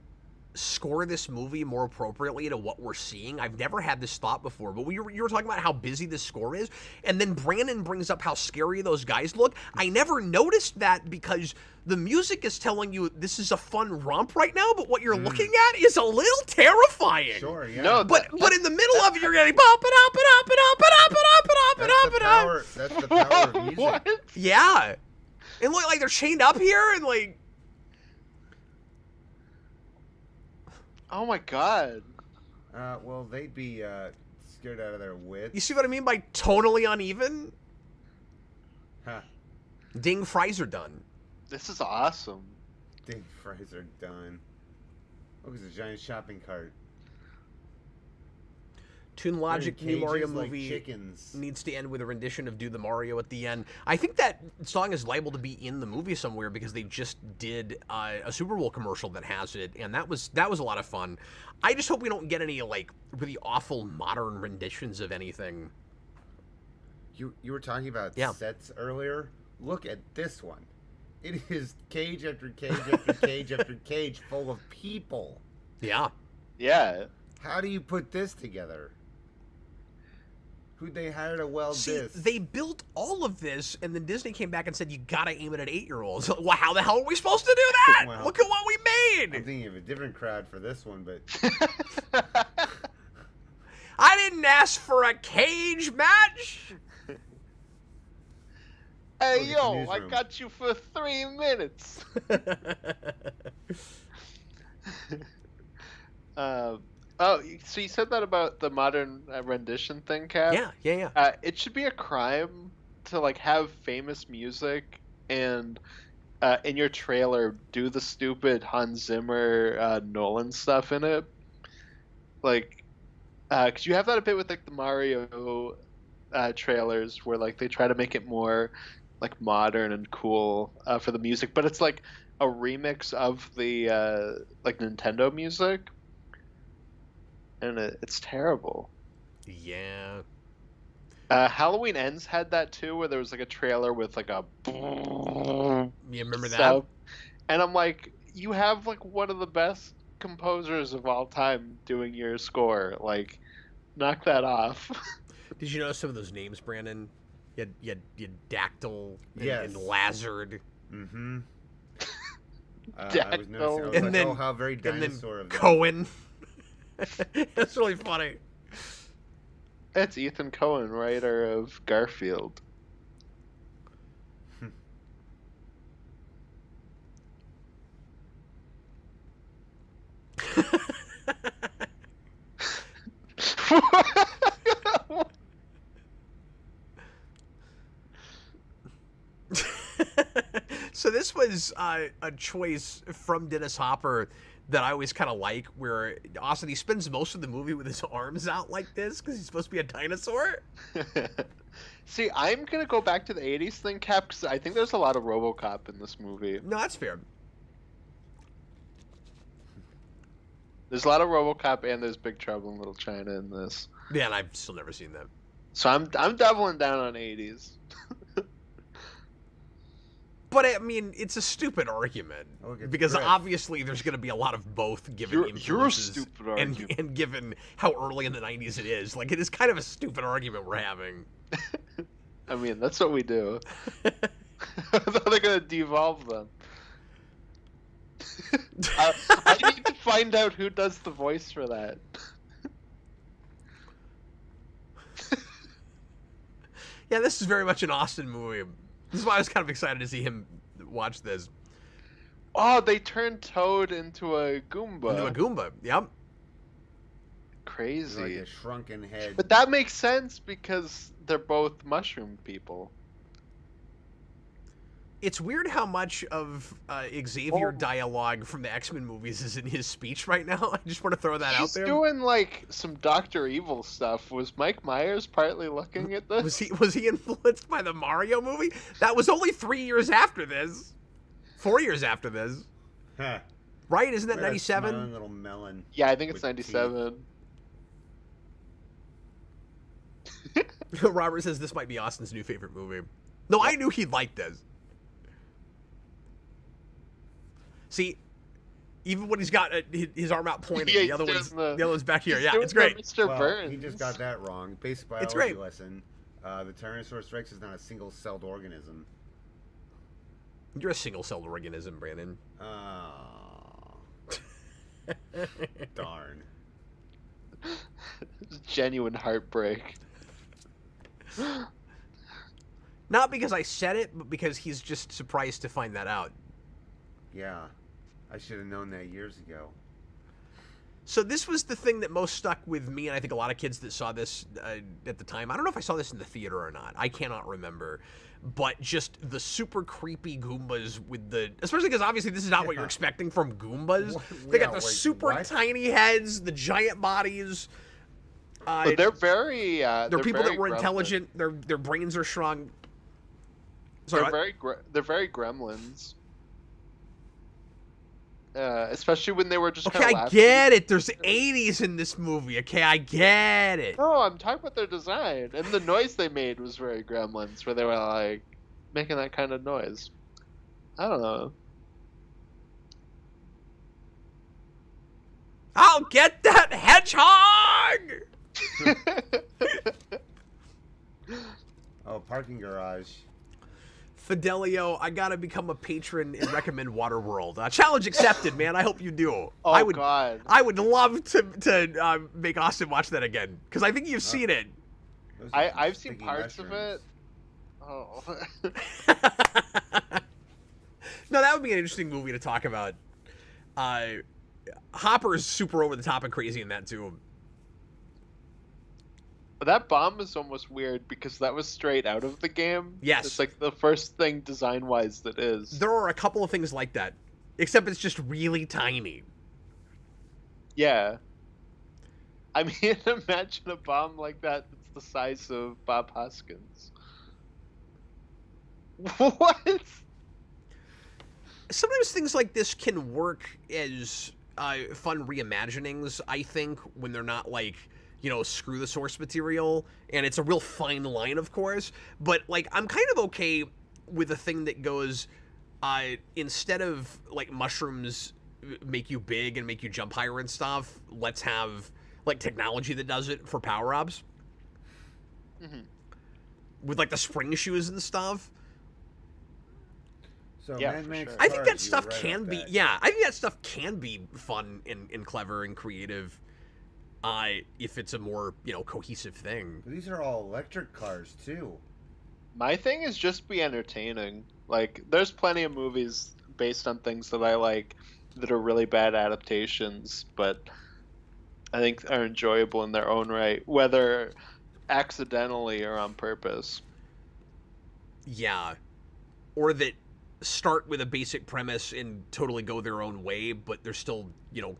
score this movie more appropriately to what we're seeing? I've never had this thought before, but you were talking about how busy this score is, and then Brandon brings up how scary those guys look. I never noticed that because the music is telling you this is a fun romp right now, but what you're looking at is a little terrifying. Sure, yeah. No, But in the middle of it, you're getting bop it up and up and up and up and up and up and that's up the and up. power. That's the power of music. What? Yeah, and look like they're chained up here and like. Oh my god. Well, they'd be scared out of their wits. You see what I mean by tonally uneven? Huh. Ding fries are done. This is awesome. Dang, fries are done. Look, it's a giant shopping cart. Toon Logic They're in new Mario cages like movie chickens. needs to end with a rendition of Do the Mario at the end. I think that song is liable to be in the movie somewhere because they just did a Super Bowl commercial that has it, and that was a lot of fun. I just hope we don't get any like really awful modern renditions of anything. You were talking about Yeah. sets earlier. Look at this one. It is cage after cage after cage after cage full of people. Yeah. Yeah. How do you put this together? Who'd they hire to weld See, this? they built all of this, and then Disney came back and said, you gotta aim it at 8-year-olds. Well, how the hell are we supposed to do that? Well, Look at what we I'm made! thinking of a different crowd for this one, but I didn't ask for a cage match! Hey Look at the yo, I newsroom. got you for 3 minutes. Oh, so you said that about the modern rendition thing, Cap? yeah. It should be a crime to like have famous music and in your trailer do the stupid Hans Zimmer Nolan stuff in it. Like, cause you have that a bit with like the Mario trailers where like they try to make it more like modern and cool for the music, but it's like a remix of the like Nintendo music. And it's terrible. Yeah. Halloween Ends had that too, where there was like a trailer with like a. You remember that? stuff. And I'm like, you have like one of the best composers of all time doing your score. Like, knock that off. Did you know some of those names, Brandon? You had Dactyl and, Yes. and Lazard. mm-hmm. I was Dactyl. noticing. I was And like, then- oh, how very And then dinosaur of them. Cohen. That's really funny. That's Ethan Cohen, writer of Garfield. So this was a choice from Dennis Hopper that I always kind of like, where Austin, he spends most of the movie with his arms out like this because he's supposed to be a dinosaur. See, I'm gonna go back to the '80s thing, Cap, because I think there's a lot of RoboCop in this movie. No, that's fair. There's a lot of RoboCop, and there's Big Trouble in Little China in this. Yeah, and I've still never seen that. So I'm doubling down on '80s. But I mean, it's a stupid argument because obviously there's going to be a lot of both given You're a influences stupid argument. and given how early in the '90s it is. Like, it is kind of a stupid argument we're having. I mean, that's what we do. They're gonna devolve them. I need to find out who does the voice for that. Yeah, this is very much an Austin movie. This is why I was kind of excited to see him watch this. Oh, they turned Toad into a Goomba. Into a Goomba, yep. Crazy. Like a shrunken head. But that makes sense because they're both mushroom people. It's weird how much of Xavier dialogue from the X-Men movies is in his speech right now. I just want to throw that out there. He's doing like some Dr. Evil stuff. Was Mike Myers partly looking at this? Was he influenced by the Mario movie? That was only 3 years after this. 4 years after this. Huh. Right? Isn't that What a 97? smiling little melon. Yeah, I think it's with 97. Robert says this might be Austin's new favorite movie. No, I knew he'd like this. See, even when he's got his arm out pointing, Yeah, the other one's back here. He's Yeah, doing it's great. Mr. Well, Burns. he just got that wrong. Basic It's biology great. lesson. The Tyrannosaurus Rex is not a single-celled organism. You're a single-celled organism, Brandon. Oh. Darn. Genuine heartbreak. Not because I said it, but because he's just surprised to find that out. Yeah. I should have known that years ago. So this was the thing that most stuck with me, and I think a lot of kids that saw this at the time. I don't know if I saw this in the theater or not. I cannot remember. But just the super creepy Goombas with the... Especially because obviously this is not what you're expecting from Goombas. They got the super tiny heads, the giant bodies. But they're very... they're people very that were gremlin. intelligent. Their brains are strong. Sorry, They're very gremlins. Especially when they were just okay, kind of I get it. There's 80s in this movie. Okay, I get it. No, I'm talking about their design. And the noise they made was very gremlins, where they were like making that kind of noise. I don't know. I'll get that hedgehog! Oh, parking garage. Fidelio, I gotta become a patron and recommend Waterworld. Challenge accepted, man. I hope you do. Oh, God. I would love to make Austin watch that again, because I think you've seen it. I've seen parts of it. Oh. No, that would be an interesting movie to talk about. Hopper's super over the top and crazy in that, too. That bomb is almost weird because that was straight out of the game. Yes. It's like the first thing design-wise that is. There are a couple of things like that, except it's just really tiny. Yeah. I mean, imagine a bomb like that that's the size of Bob Hoskins. What? Sometimes things like this can work as fun reimaginings, I think, when they're not like... you know, screw the source material, and it's a real fine line, of course, but, like, I'm kind of okay with a thing that goes, instead of, like, mushrooms make you big and make you jump higher and stuff, let's have, like, technology that does it for power-ups. Mm-hmm. With, like, the spring shoes and stuff. So Yeah, Mad for Max sure. I think that cars, you stuff were right can about be, that. yeah, I think that stuff can be fun and clever and creative. If it's a more, you know, cohesive thing. But these are all electric cars too. My thing is just be entertaining. Like, there's plenty of movies based on things that I like that are really bad adaptations, but I think are enjoyable in their own right, whether accidentally or on purpose. Yeah. Or that start with a basic premise and totally go their own way, but they're still,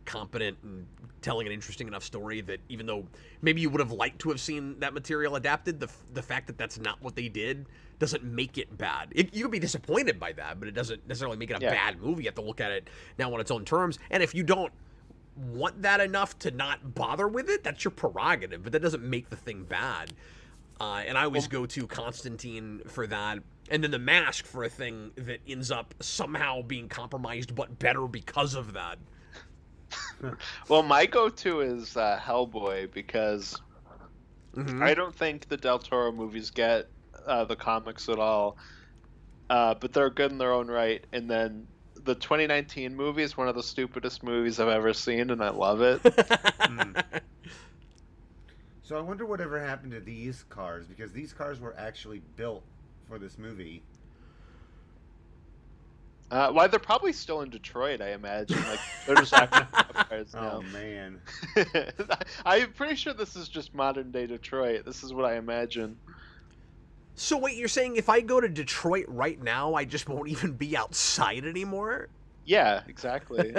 competent and telling an interesting enough story that even though maybe you would have liked to have seen that material adapted, the fact that that's not what they did doesn't make it bad. You could be disappointed by that, but it doesn't necessarily make it a bad movie. You have to look at it now on its own terms. And if you don't want that enough to not bother with it, that's your prerogative, but that doesn't make the thing bad. And I always go to Constantine for that. And then The Mask for a thing that ends up somehow being compromised, but better because of that. Well, my go-to is Hellboy, because I don't think the Del Toro movies get the comics at all. But they're good in their own right. And then the 2019 movie is one of the stupidest movies I've ever seen, and I love it. So I wonder whatever happened to these cars, because these cars were actually built for this movie. Why, they're probably still in Detroit, I imagine. Like, they're just acting cars now. Oh, man. I'm pretty sure this is just modern day Detroit. This is what I imagine. So wait, you're saying if I go to Detroit right now, I just won't even be outside anymore? Yeah, exactly.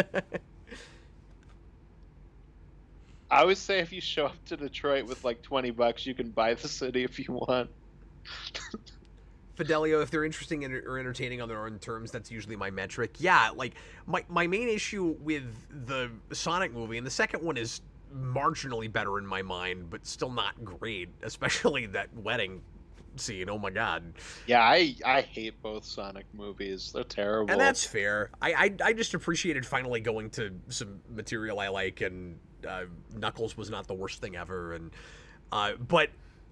I always say if you show up to Detroit with like $20, you can buy the city if you want. Fidelio, if they're interesting or entertaining on their own terms, that's usually my metric. Yeah, like my main issue with the Sonic movie, and the second one is marginally better in my mind, but still not great, especially that wedding scene. Oh my god. Yeah, I hate both Sonic movies. They're terrible. And that's fair. I just appreciated finally going to some material I like, and Knuckles was not the worst thing ever, and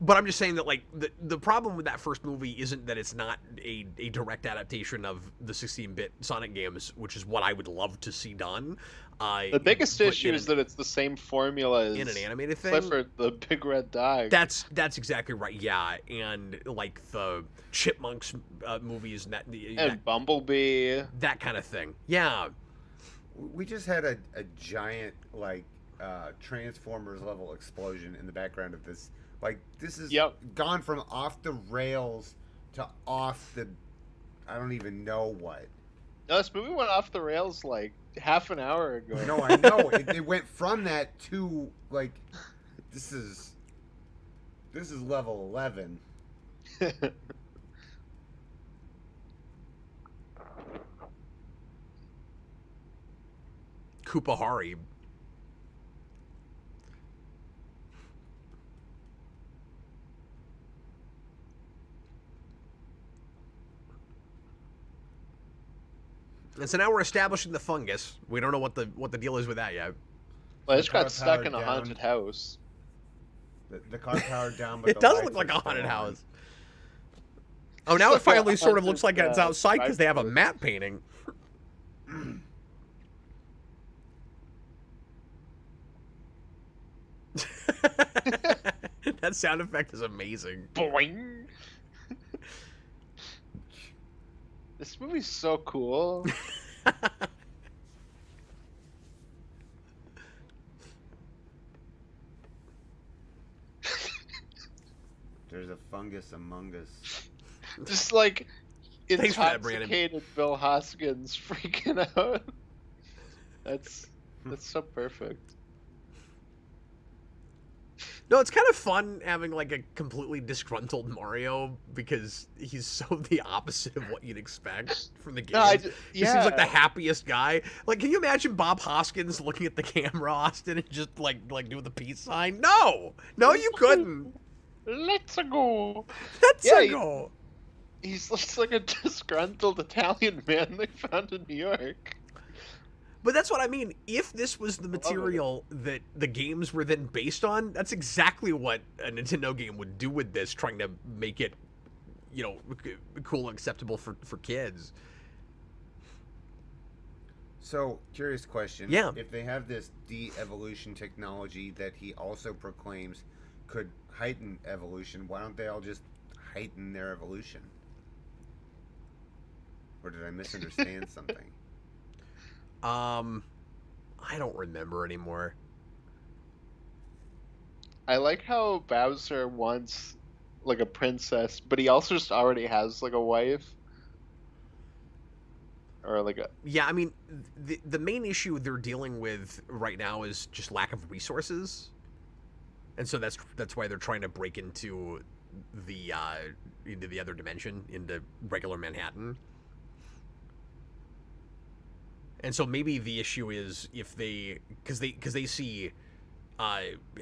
but I'm just saying that, like, the problem with that first movie isn't that it's not a direct adaptation of the 16-bit Sonic games, which is what I would love to see done. The biggest issue is that it's the same formula as in an animated thing, except for the big red dog. That's exactly right. Yeah, and like the Chipmunks movies and Bumblebee, that kind of thing. Yeah, we just had a giant like Transformers level explosion in the background of this. Like, this is gone from off the rails to off the, I don't even know what. No, this movie went off the rails like half an hour ago. No, I know. It went from that to, like, this is level 11. Koopa Hari. And so now we're establishing the fungus. We don't know what the deal is with that yet. Well, it just got stuck in a haunted house. The car powered down, but it does look like a haunted house. Oh, now it finally sort of looks like it's outside because they have a matte painting. That sound effect is amazing. Boing! This movie's so cool. There's a fungus among us. Just like Thanks for that, intoxicated Bill Hoskins freaking out. That's so perfect. No, it's kind of fun having like a completely disgruntled Mario because he's so the opposite of what you'd expect from the game. No, He seems like the happiest guy. Like, can you imagine Bob Hoskins looking at the camera, Austin, and just like doing the peace sign? No, you couldn't. Let's go. Let's go. He looks like a disgruntled Italian man they found in New York. But that's what I mean. If this was the material that the games were then based on, that's exactly what a Nintendo game would do with this, trying to make it, cool and acceptable for kids. So, curious question. Yeah. If they have this de-evolution technology that he also proclaims could heighten evolution, why don't they all just heighten their evolution? Or did I misunderstand something? I don't remember anymore. I like how Bowser wants like a princess, but he also just already has like a wife. or like a... Yeah, I mean, the main issue they're dealing with right now is just lack of resources, and so that's why they're trying to break into the other dimension, into regular Manhattan. And so maybe the issue is if they, because they see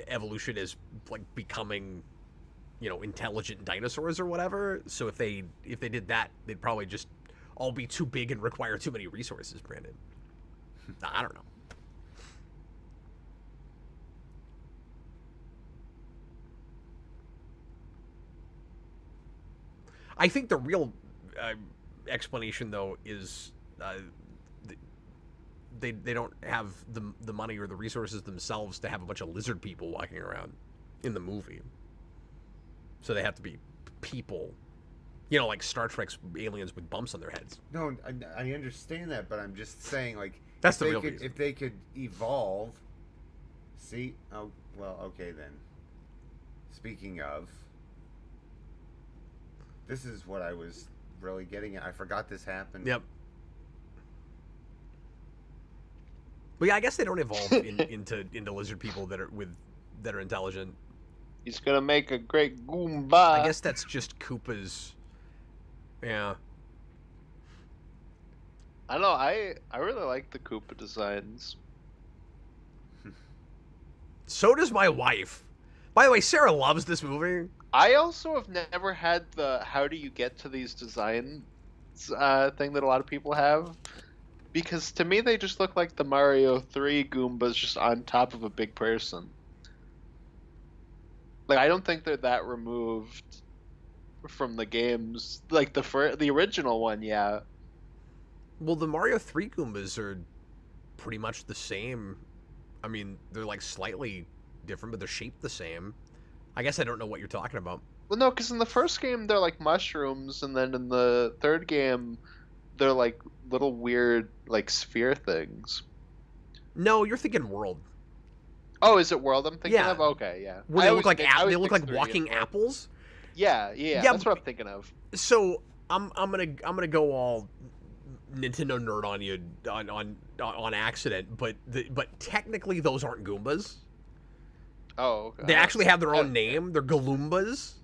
evolution as like becoming, intelligent dinosaurs or whatever. So if they did that, they'd probably just all be too big and require too many resources, Brandon. I don't know. I think the real explanation, though, is they don't have the money or the resources themselves to have a bunch of lizard people walking around in the movie. So they have to be people. Like Star Trek's aliens with bumps on their heads. No, I understand that, but I'm just saying, like, that's the real reason. If they could evolve, see, oh, well, okay then. Speaking of, this is what I was really getting at. I forgot this happened. Yep. But yeah, I guess they don't evolve into lizard people that are intelligent. He's gonna make a great Goomba. I guess that's just Koopa's. Yeah. I don't know. I really like the Koopa designs. So does my wife. By the way, Sarah loves this movie. I also have never had the how do you get to these designs thing that a lot of people have. Because to me, they just look like the Mario 3 Goombas just on top of a big person. Like, I don't think they're that removed from the games. Like, the original one, yeah. Well, the Mario 3 Goombas are pretty much the same. I mean, they're, like, slightly different, but they're shaped the same. I guess I don't know what you're talking about. Well, no, because in the first game, they're like mushrooms, and then in the third game, they're like little weird, like, sphere things. No, you're thinking World. Oh, is it World I'm thinking Yeah. of? Okay, yeah. Where they look like walking and apples. Yeah, that's what I'm thinking of. So I'm gonna go all Nintendo nerd on you on accident, but technically those aren't Goombas. Oh, okay. They actually have their own name. They're Galoombas.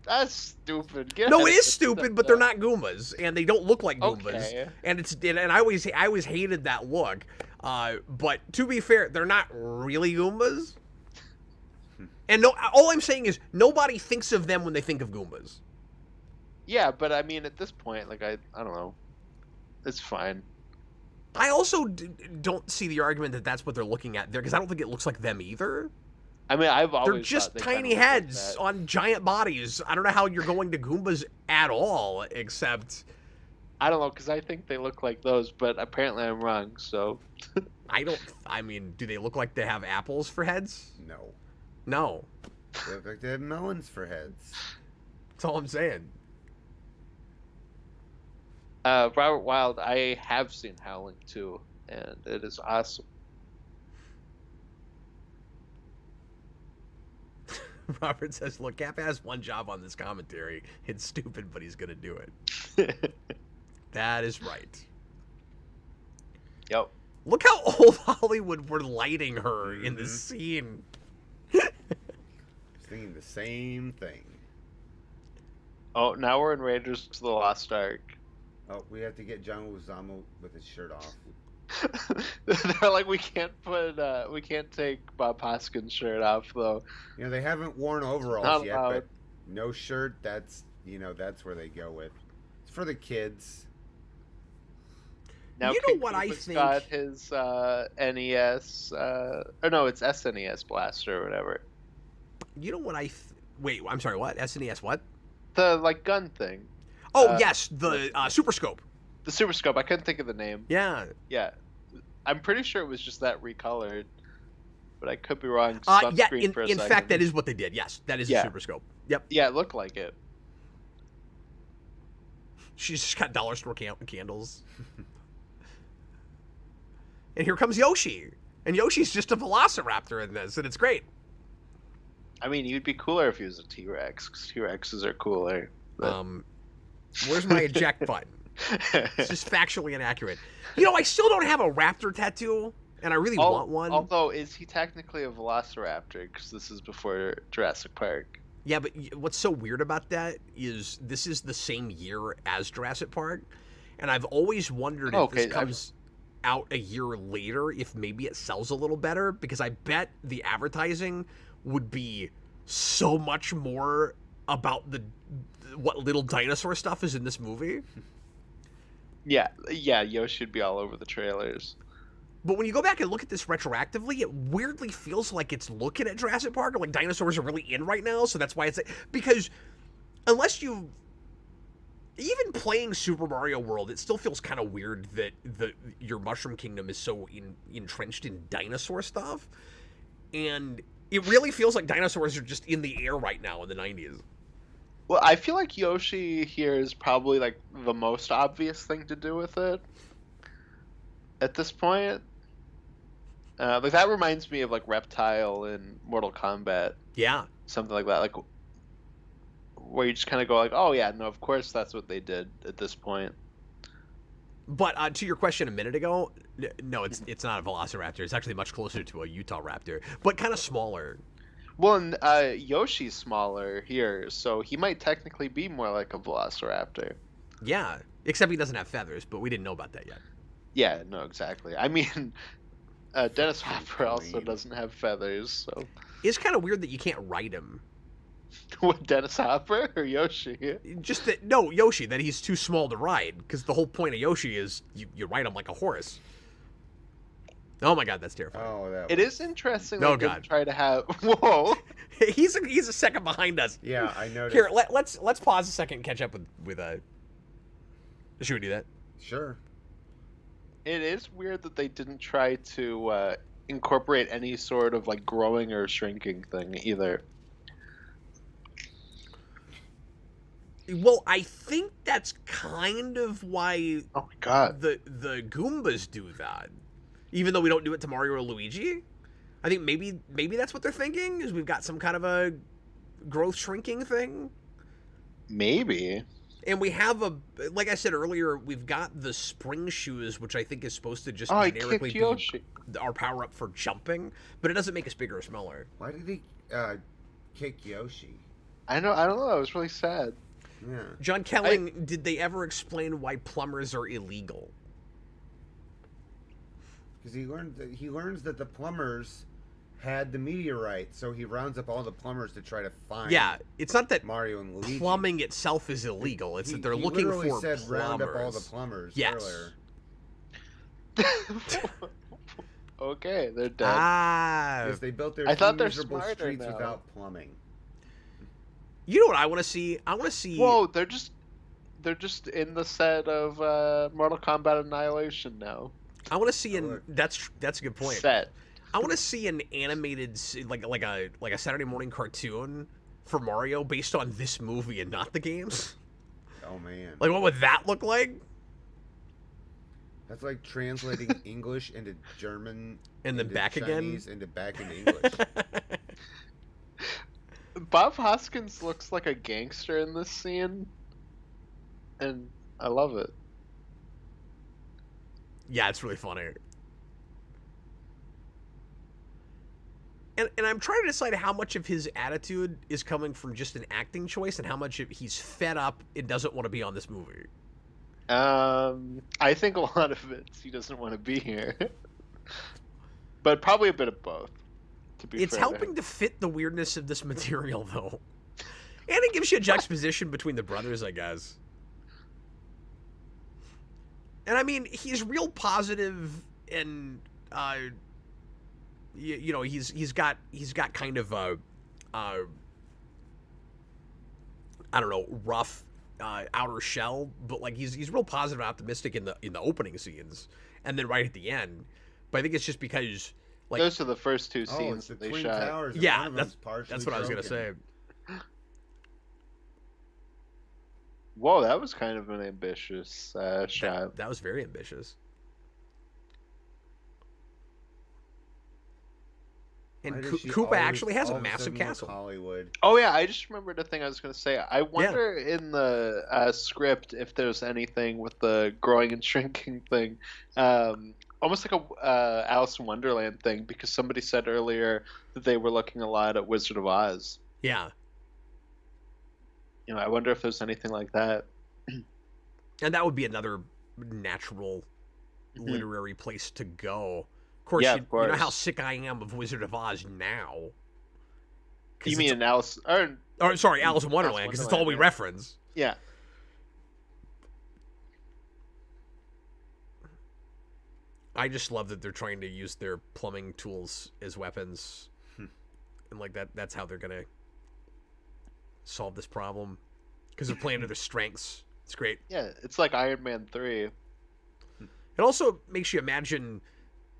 That's stupid. No, it is stupid, but they're not Goombas, and they don't look like Goombas. Okay. And I always hated that look. But to be fair, they're not really Goombas. And no, all I'm saying is nobody thinks of them when they think of Goombas. Yeah, but I mean, at this point, like I don't know, it's fine. I also don't see the argument that that's what they're looking at there, because I don't think it looks like them either. I mean, I've always they're just thought they tiny kinda look like heads that. on giant bodies. I don't know how you're going to Goombas at all, except I don't know, because I think they look like those, but apparently I'm wrong. So I mean, do they look like they have apples for heads? No. No. They look like they have melons for heads. That's all I'm saying. Robert Wild, I have seen Howling 2, and it is awesome. Robert says, look, Cap has one job on this commentary. It's stupid, but he's going to do it. That is right. Yep. Look how old Hollywood were lighting her in this scene. I was thinking the same thing. Oh, now we're in Raiders of the Lost Ark. Oh, we have to get John Leguizamo with his shirt off. They're like, we can't take Bob Hoskins' shirt off though. They haven't worn overalls Not yet, allowed. but no shirt. That's where they go with. It's for the kids. Now, You know King what I Koopa's think? got his NES, or no, it's SNES blaster or whatever. You know what wait, I'm sorry, what? SNES what? The like gun thing. Oh, yes, the Super Scope. The Super Scope. I couldn't think of the name. Yeah. Yeah, I'm pretty sure it was just that recolored, but I could be wrong. Yeah, in fact, that is what they did. Yes, that is a Super Scope. Yep. Yeah, it looked like it. She's just got dollar store candles. And here comes Yoshi. And Yoshi's just a velociraptor in this, and it's great. I mean, he'd be cooler if he was a T-Rex, because T-Rexes are cooler. But... Where's my eject button? It's just factually inaccurate. You know, I still don't have a raptor tattoo, and I really want one. Although, is he technically a velociraptor? Because this is before Jurassic Park. Yeah, but what's so weird about that is this is the same year as Jurassic Park, and I've always wondered if this comes out a year later, if maybe it sells a little better, because I bet the advertising would be so much more about what little dinosaur stuff is in this movie. Yeah, Yoshi would be all over the trailers. But when you go back and look at this retroactively, it weirdly feels like it's looking at Jurassic Park, or like dinosaurs are really in right now, so that's why it's... Because unless you... Even playing Super Mario World, it still feels kind of weird that your Mushroom Kingdom is so entrenched in dinosaur stuff. And it really feels like dinosaurs are just in the air right now in the 90s. Well, I feel like Yoshi here is probably like the most obvious thing to do with it at this point. Like that reminds me of like Reptile in Mortal Kombat. Yeah. Something like that. Like where you just kind of go like, oh yeah, no, of course that's what they did at this point. But to your question a minute ago, no, it's not a Velociraptor. It's actually much closer to a Utah Raptor, but kind of smaller. Well, and Yoshi's smaller here, so he might technically be more like a Velociraptor. Yeah, except he doesn't have feathers, but we didn't know about that yet. Yeah, no, exactly. I mean, Dennis Hopper also doesn't have feathers, so... It's kind of weird that you can't ride him. What, Dennis Hopper or Yoshi? Just that, no, Yoshi, that he's too small to ride, because the whole point of Yoshi is you ride him like a horse. Oh my god, that's terrifying. Oh, it is interesting. No, they god. Try to have... Whoa. he's a second behind us. Yeah, I noticed. Here, let's pause a second and catch up with should we do that? Sure. It is weird that they didn't try to incorporate any sort of like growing or shrinking thing either. Well, I think that's kind of why oh my god, the Goombas do that. Even though we don't do it to Mario or Luigi. I think maybe that's what they're thinking, is we've got some kind of a growth shrinking thing. Maybe. And we have like I said earlier, we've got the spring shoes, which I think is supposed to just generically be our power up for jumping, but it doesn't make us bigger or smaller. Why did he kick Yoshi? I don't know. It was really sad. Yeah. John Kelling, did they ever explain why plumbers are illegal? Because he learns that the plumbers had the meteorite, so he rounds up all the plumbers to try to find. Yeah, it's not that Mario and Luigi. Plumbing itself is illegal. It's that they're looking for plumbers. He said round up all the plumbers. Yes. Earlier. Okay, they're dead. Because they built their miserable streets now. Without plumbing. You know what I want to see? I want to see. Whoa, they're just in the set of Mortal Kombat Annihilation now. I want to see that's a good point. Set. I want to see an animated like a Saturday morning cartoon for Mario based on this movie and not the games. Oh man. Like what would that look like? That's like translating English into German and then back Chinese again into back into English. Bob Hoskins looks like a gangster in this scene, and I love it. Yeah, it's really funny. And I'm trying to decide how much of his attitude is coming from just an acting choice and how much of he's fed up and doesn't want to be on this movie. I think a lot of it he doesn't want to be here. But probably a bit of both. It's helping to fit the weirdness of this material, though. And it gives you a juxtaposition between the brothers, I guess. And I mean, he's real positive and you know, he's got kind of a I don't know, rough outer shell, but like he's real positive and optimistic in the opening scenes and then right at the end. But I think it's just because like those are the first two scenes that they shot. Towers, yeah, that's what I was gonna say. Whoa, that was kind of an ambitious shot. That was very ambitious. And Why does she Koopa always actually has a all of massive sudden look castle. Hollywood. Oh yeah, I just remembered a thing I was going to say. I wonder in the script if there's anything with the growing and shrinking thing, almost like a Alice in Wonderland thing, because somebody said earlier that they were looking a lot at Wizard of Oz. Yeah. You know, I wonder if there's anything like that. And that would be another natural literary place to go. Of course, Yeah, you, of course. you know how sick I am of Wizard of Oz now. You mean Alice? Or sorry, Alice in Wonderland, because it's all we yeah. reference. Yeah. I just love that they're trying to use their plumbing tools as weapons. And like that's how they're gonna solve this problem. Because they're playing to their strengths. It's great. Yeah, it's like Iron Man 3. It also makes you imagine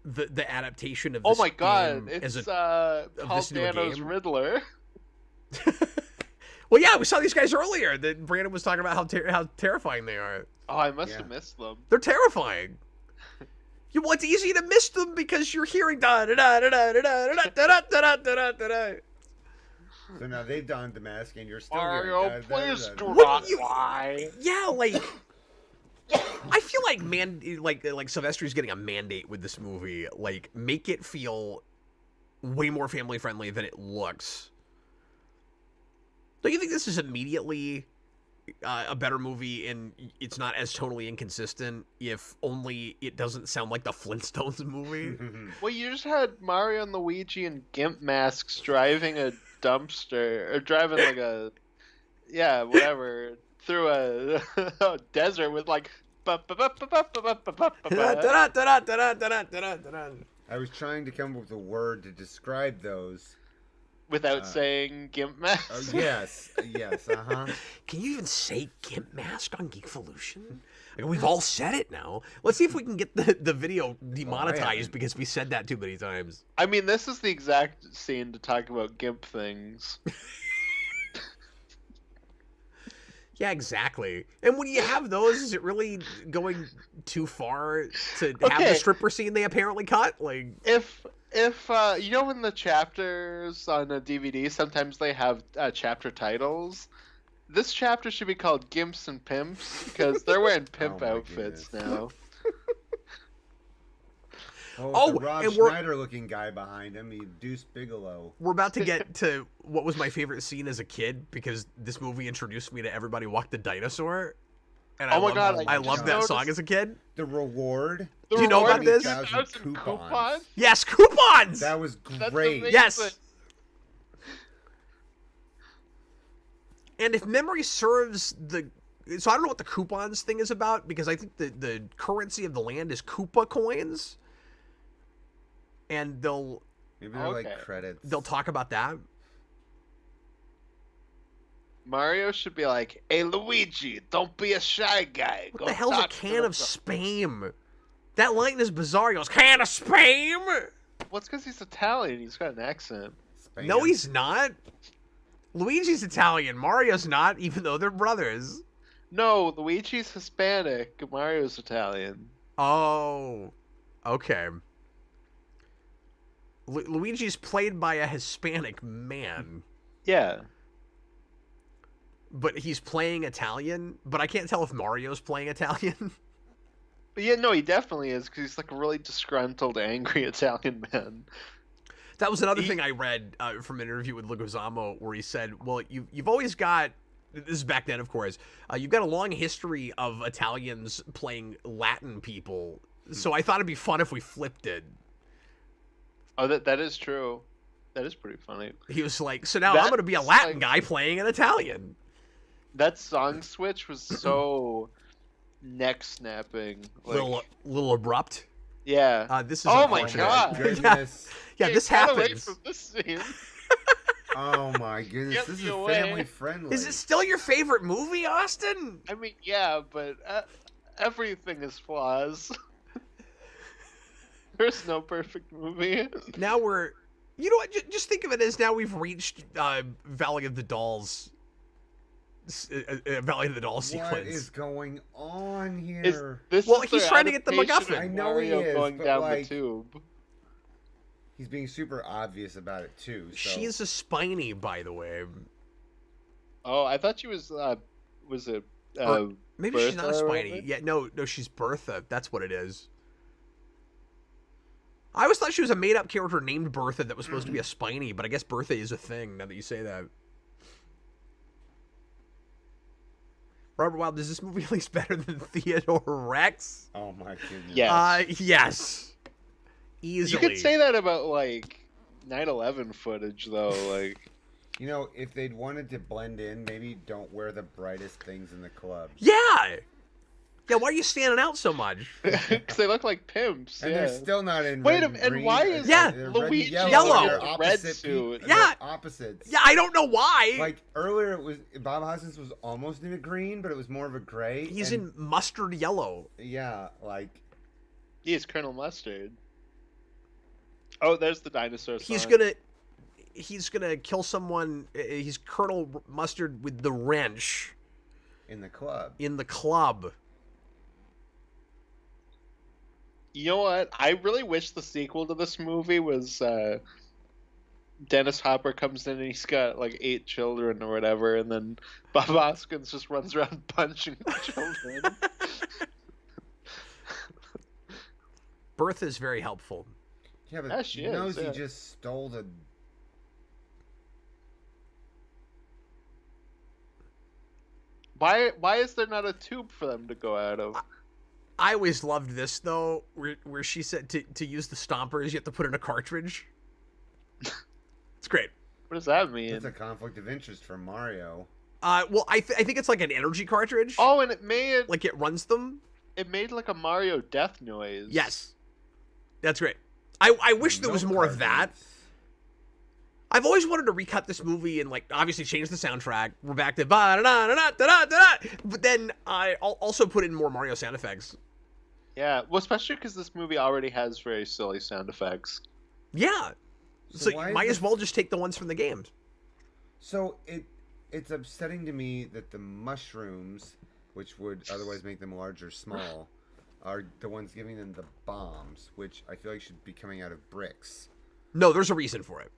the adaptation of this Oh my god, game it's as Paul this into a Dano's game. Riddler. Well, yeah, we saw these guys earlier. That Brandon was talking about how terrifying they are. Oh, I must have missed them. They're terrifying. Well, it's easy to miss them because you're hearing da da da da da da da da da da da da da. So now they've donned the mask, and you're still Mario, hearing please do What not you- lie. Yeah, like I feel like like Sylvester's getting a mandate with this movie. Like, make it feel way more family friendly than it looks. Don't you think this is immediately a better movie, and it's not as totally inconsistent if only it doesn't sound like the Flintstones movie? Well, you just had Mario and Luigi in gimp masks driving a dumpster, or driving like a, yeah, whatever, through a desert with like. I was trying to come up with a word to describe those. Without saying gimp mask. Oh, yes, Can you even say Gimp Mask on Geekvolution? Like, we've all said it now. Let's see if we can get the video demonetized because we said that too many times. I mean, this is the exact scene to talk about gimp things. Yeah, exactly. And when you have those, is it really going too far to have the stripper scene they apparently cut? Like, if you know, in the chapters on a DVD, sometimes they have chapter titles. This chapter should be called Gimps and Pimps because they're wearing pimp outfits now. Oh, the Rob Schneider-looking guy behind him, the Deuce Bigelow. We're about to get to what was my favorite scene as a kid because this movie introduced me to Everybody Walk the Dinosaur. And Oh my God, I loved that noticed- song as a kid. The reward. Do you know about this? 2,000 coupons. Yes, coupons! That was That's great. amazing. Yes. And if memory serves, so I don't know what the coupons thing is about because I think the currency of the land is Koopa coins. And Maybe they're like credits. they'll talk about that. Mario should be like, "Hey Luigi, don't be a shy guy. What the hell's a can of Spam? That line is bizarre. He goes, can of Spam? Well, it's because he's Italian. He's got an accent. Spam. No, he's not. Luigi's Italian. Mario's not, even though they're brothers. No, Luigi's Hispanic. Mario's Italian. Oh, okay. Luigi's played by a Hispanic man. Yeah. But he's playing Italian. But I can't tell if Mario's playing Italian. But yeah, no, he definitely is because he's like a really disgruntled, angry Italian man. That was another thing I read from an interview with Leguizamo where he said, well, you've always got, this is back then, of course, you've got a long history of Italians playing Latin people. So I thought it'd be fun if we flipped it. Oh, that is true. That is pretty funny. He was like, so now I'm going to be a Latin guy playing an Italian. That song switch was so neck snapping. Like, Little abrupt. Yeah. This is Oh my unfortunate. God. Goodness. Yeah, this Get away happens. from this scene. Oh my goodness. Get This me is away. family friendly. Is it still your favorite movie, Austin? I mean, yeah, but everything is flaws. There's no perfect movie. Now we're, you know what? Just think of it as now we've reached Valley of the Dolls. Valley of the Dolls sequence. What is going on here? This Well, is he's their trying to get the adaptation MacGuffin. of I know he Mario is, going but down like- the tube. he's being super obvious about it too. So. She's a spiny, by the way. Oh, I thought she was it Maybe Bertha she's not a spiny. Yeah, no, she's Bertha. That's what it is. I always thought she was a made-up character named Bertha that was supposed to be a spiny, but I guess Bertha is a thing now that you say that. Robert Wild, is this movie at least better than Theodore Rex? Oh my goodness. Yes. Yes. Easily. You could say that about like 9/11 footage though, like You know, if they'd wanted to blend in, maybe don't wear the brightest things in the club. Yeah. Yeah, why are you standing out so much? because they look like pimps. And yeah. they're still not in Wait red a- and green. why is Yeah. They're Luigi red and yellow? They're Red opposite suit. they're Yeah. opposites. Yeah, I don't know why. Like earlier, it was Bob Hoskins was almost in a green, but it was more of a gray. He's and, in mustard yellow. Yeah, like He is Colonel Mustard. Oh, there's the dinosaur. He's song. gonna kill someone. He's Colonel Mustard with the wrench in the club. in the club. You know what? I really wish the sequel to this movie was Dennis Hopper comes in and he's got like 8 children or whatever, and then Bob Hoskins just runs around punching the children. Bertha's very helpful. Yeah, but Yeah, she he is, knows yeah. he just stole the. Why is there not a tube for them to go out of? I always loved this though, where she said to use the stompers, you have to put in a cartridge. It's great. What does that mean? It's a conflict of interest for Mario. Well, I think it's like an energy cartridge. Oh, and it made Like it runs them. like a Mario death noise. Yes, that's great. I wish there was No more of that. cartridges. I've always wanted to recut this movie and like obviously change the soundtrack. We're back to ba da da da da da da, but then I also put in more Mario sound effects. Yeah, well, especially because this movie already has very silly sound effects. Yeah, so why you is might as this- well just take the ones from the games. So it's upsetting to me that the mushrooms, which would otherwise make them large or small, are the ones giving them the bombs, which I feel like should be coming out of bricks. No, there's a reason for it.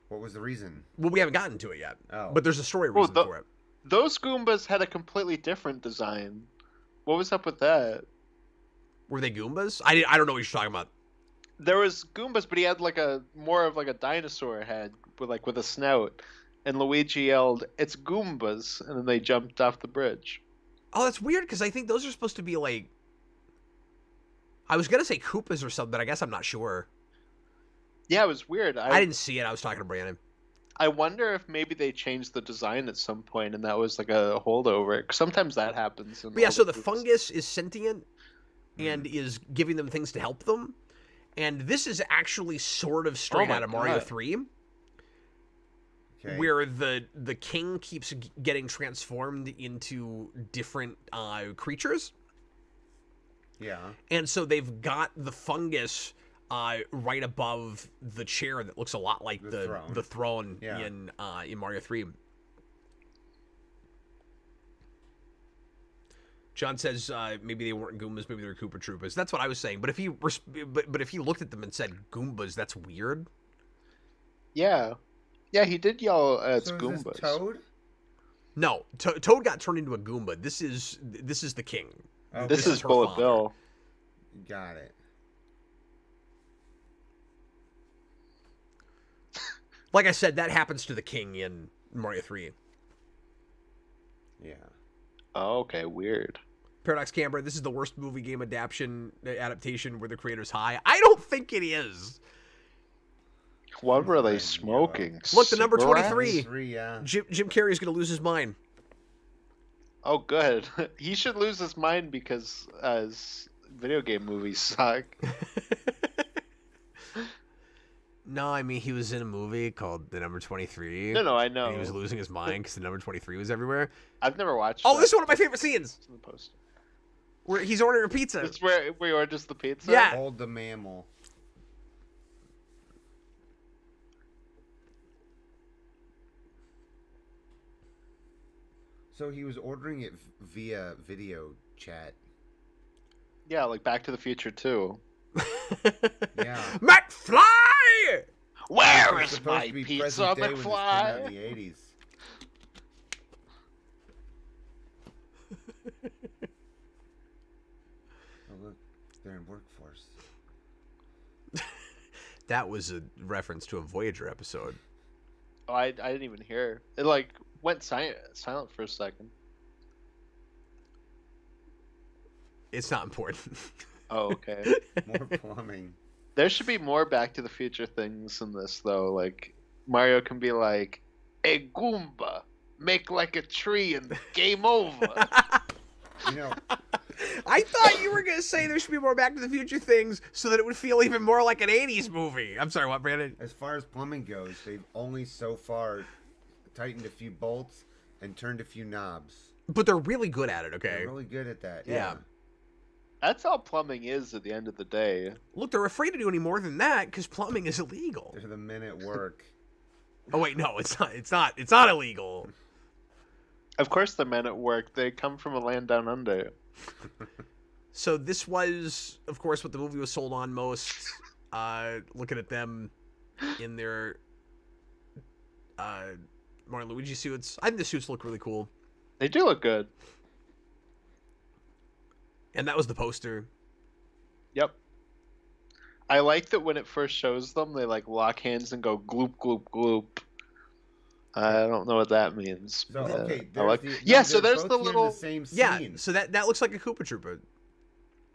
What was the reason? Well, we haven't gotten to it yet, Oh. but there's a story Well, reason for it. Those Goombas had a completely different design. What was up with that? Were they Goombas? I don't know what you're talking about. There was Goombas, but he had like more of a dinosaur head with a snout. And Luigi yelled, "It's Goombas!" And then they jumped off the bridge. Oh, that's weird because I think those are supposed to be like. I was gonna say Koopas or something, but I guess I'm not sure. Yeah, it was weird. I didn't see it. I was talking to Brandon. I wonder if maybe they changed the design at some point, and that was like a holdover. 'Cause sometimes that happens. But yeah, so the movies. fungus is sentient and is giving them things to help them. And this is actually sort of straight my out of Mario God. 3, Okay. where the king keeps getting transformed into different creatures. Yeah. And so they've got the fungus right above the chair that looks a lot like the throne Yeah. in Mario 3. John says maybe they weren't Goombas, maybe they were Koopa Troopas. That's what I was saying. But if he but if he looked at them and said Goombas, that's weird. Yeah. Yeah, he did yell, "It's So is Goombas." this Toad? No, Toad got turned into a Goomba. This is the king. Oh, This is her Bullet father. Bill. Got it. Like I said, that happens to the king in Mario 3. Yeah. Oh, okay, weird. Paradox Camber, this is the worst movie game adaptation where the creator's high. I don't think it is. What were they Yeah. smoking? Look, the number Cigarettes? 23. Three, yeah. Jim Carrey's going to lose his mind. Oh, good. He should lose his mind because his video game movies suck. No, I mean, he was in a movie called The Number 23. No, I know. And he was losing his mind because the number 23 was everywhere. I've never watched. Oh, that. this is one of my favorite scenes It's in the poster. where he's ordering a pizza. It's where he orders the pizza. Yeah. Hold the mammal. So he was ordering it via video chat. Yeah, like Back to the Future too. Yeah. McFly! Where This was is supposed my to be pizza, present day when this came out in McFly? the 80s. Oh look, they're in workforce. That was a reference to a Voyager episode. Oh, I didn't even hear. It like went silent for a second. It's not important. Oh, okay. More plumbing. There should be more Back to the Future things in this though. Like Mario can be like, "Hey Goomba, make like a tree and game over." You know, I thought you were going to say there should be more Back to the Future things so that it would feel even more like an 80s movie. I'm sorry, what, Brandon? as far as plumbing goes, they've only so far tightened a few bolts and turned a few knobs. But they're really good at it, okay? They're really good at that. Yeah. That's all plumbing is at the end of the day. Look, they're afraid to do any more than that because plumbing is illegal. They're the men at work. Oh, wait, no, it's not. It's not illegal. Of course, the men at work, they come from a land down under. So this was, of course, what the movie was sold on most. Looking at them in their Mario and Luigi suits. I think the suits look really cool. They do look good. And that was the poster. Yep. I like that when it first shows them, they like lock hands and go gloop gloop gloop. I don't know what that means. So okay, I like... the, yeah. no, So they're there's both the here in little. the same scene. Yeah, so that looks like a Koopa Troopa.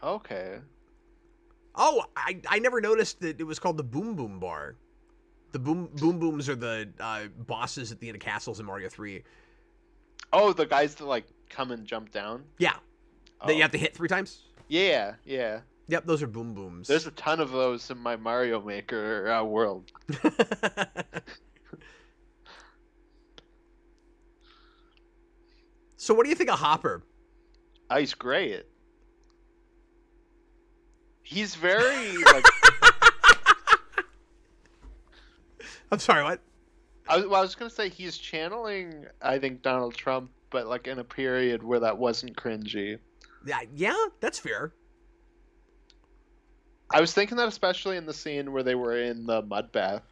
Okay. Oh, I never noticed that it was called the Boom Boom Bar. The Boom Booms are the bosses at the end of castles in Mario 3. Oh, the guys that like come and jump down. Yeah, that you have to hit 3 times. Yeah, yeah. Yep, those are Boom Booms. There's a ton of those in my Mario Maker world. So what do you think of Hopper? Oh, he's great. He's very like. I'm sorry, what? I was gonna say he's channeling, I think, Donald Trump, but like in a period where that wasn't cringy. Yeah, that's fair. I was thinking that especially in the scene where they were in the mud bath.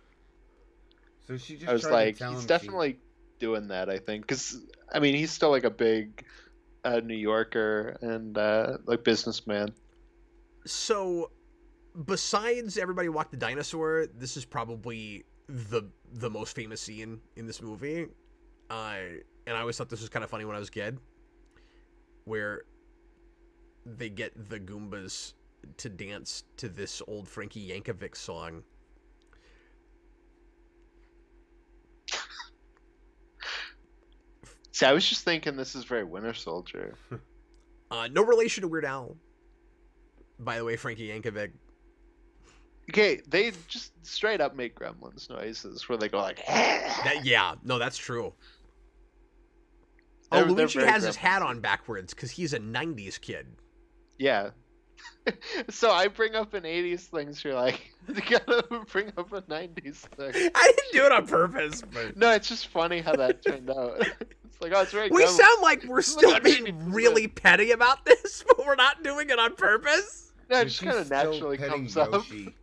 So she just I was tried like, to tell he's him definitely doing that. I think because I mean he's still like a big New Yorker and like businessman. So, besides Everybody Walk the Dinosaur, this is probably the most famous scene in this movie. And I always thought this was kind of funny when I was a kid, where they get the Goombas to dance to this old Frankie Yankovic song. See, I was just thinking this is very Winter Soldier. No relation to Weird Al. By the way, Frankie Yankovic. Okay, they just straight up make Gremlins noises where they go like. That's true. They're Luigi very has his Gremlins. hat on backwards because he's a 90s kid. Yeah. So I bring up an 80s thing, so you're like, you gotta bring up a 90s thing. I didn't do it on purpose, but... No, it's just funny how that turned out. It's like, oh, it's very We Gremlins. sound like we're still Like, being really petty about this, but we're not doing it on purpose. No, it But just she's kind of still naturally petting comes up. Yoshi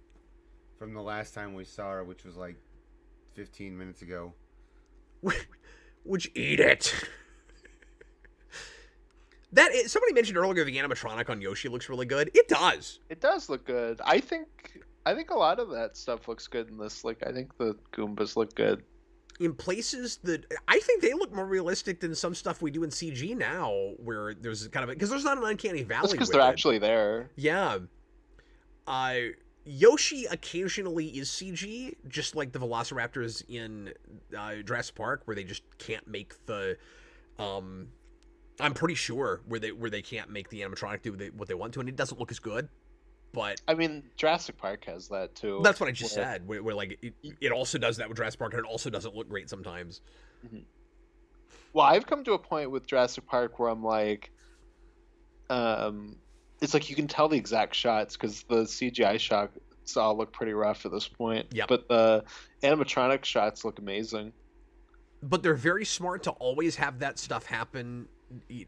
from the last time we saw her, which was like 15 minutes ago. Would you eat it? Somebody mentioned earlier the animatronic on Yoshi looks really good. It does. It does look good. I think a lot of that stuff looks good in this. Like, I think the Goombas look good. In places that I think they look more realistic than some stuff we do in CG now, where there's kind of because there's not an uncanny valley. That's because with they're it. actually there. Yeah. Yoshi occasionally is CG, just like the Velociraptors in Jurassic Park, where they just can't make the. I'm pretty sure where they can't make the animatronic do what they want to, and it doesn't look as good. But I mean, Jurassic Park has that too. that's what I just said. Where like it also does that with Jurassic Park, and it also doesn't look great sometimes. Well, I've come to a point with Jurassic Park where I'm like, it's like you can tell the exact shots because the CGI shots all look pretty rough at this point. Yep. But the animatronic shots look amazing. But they're very smart to always have that stuff happen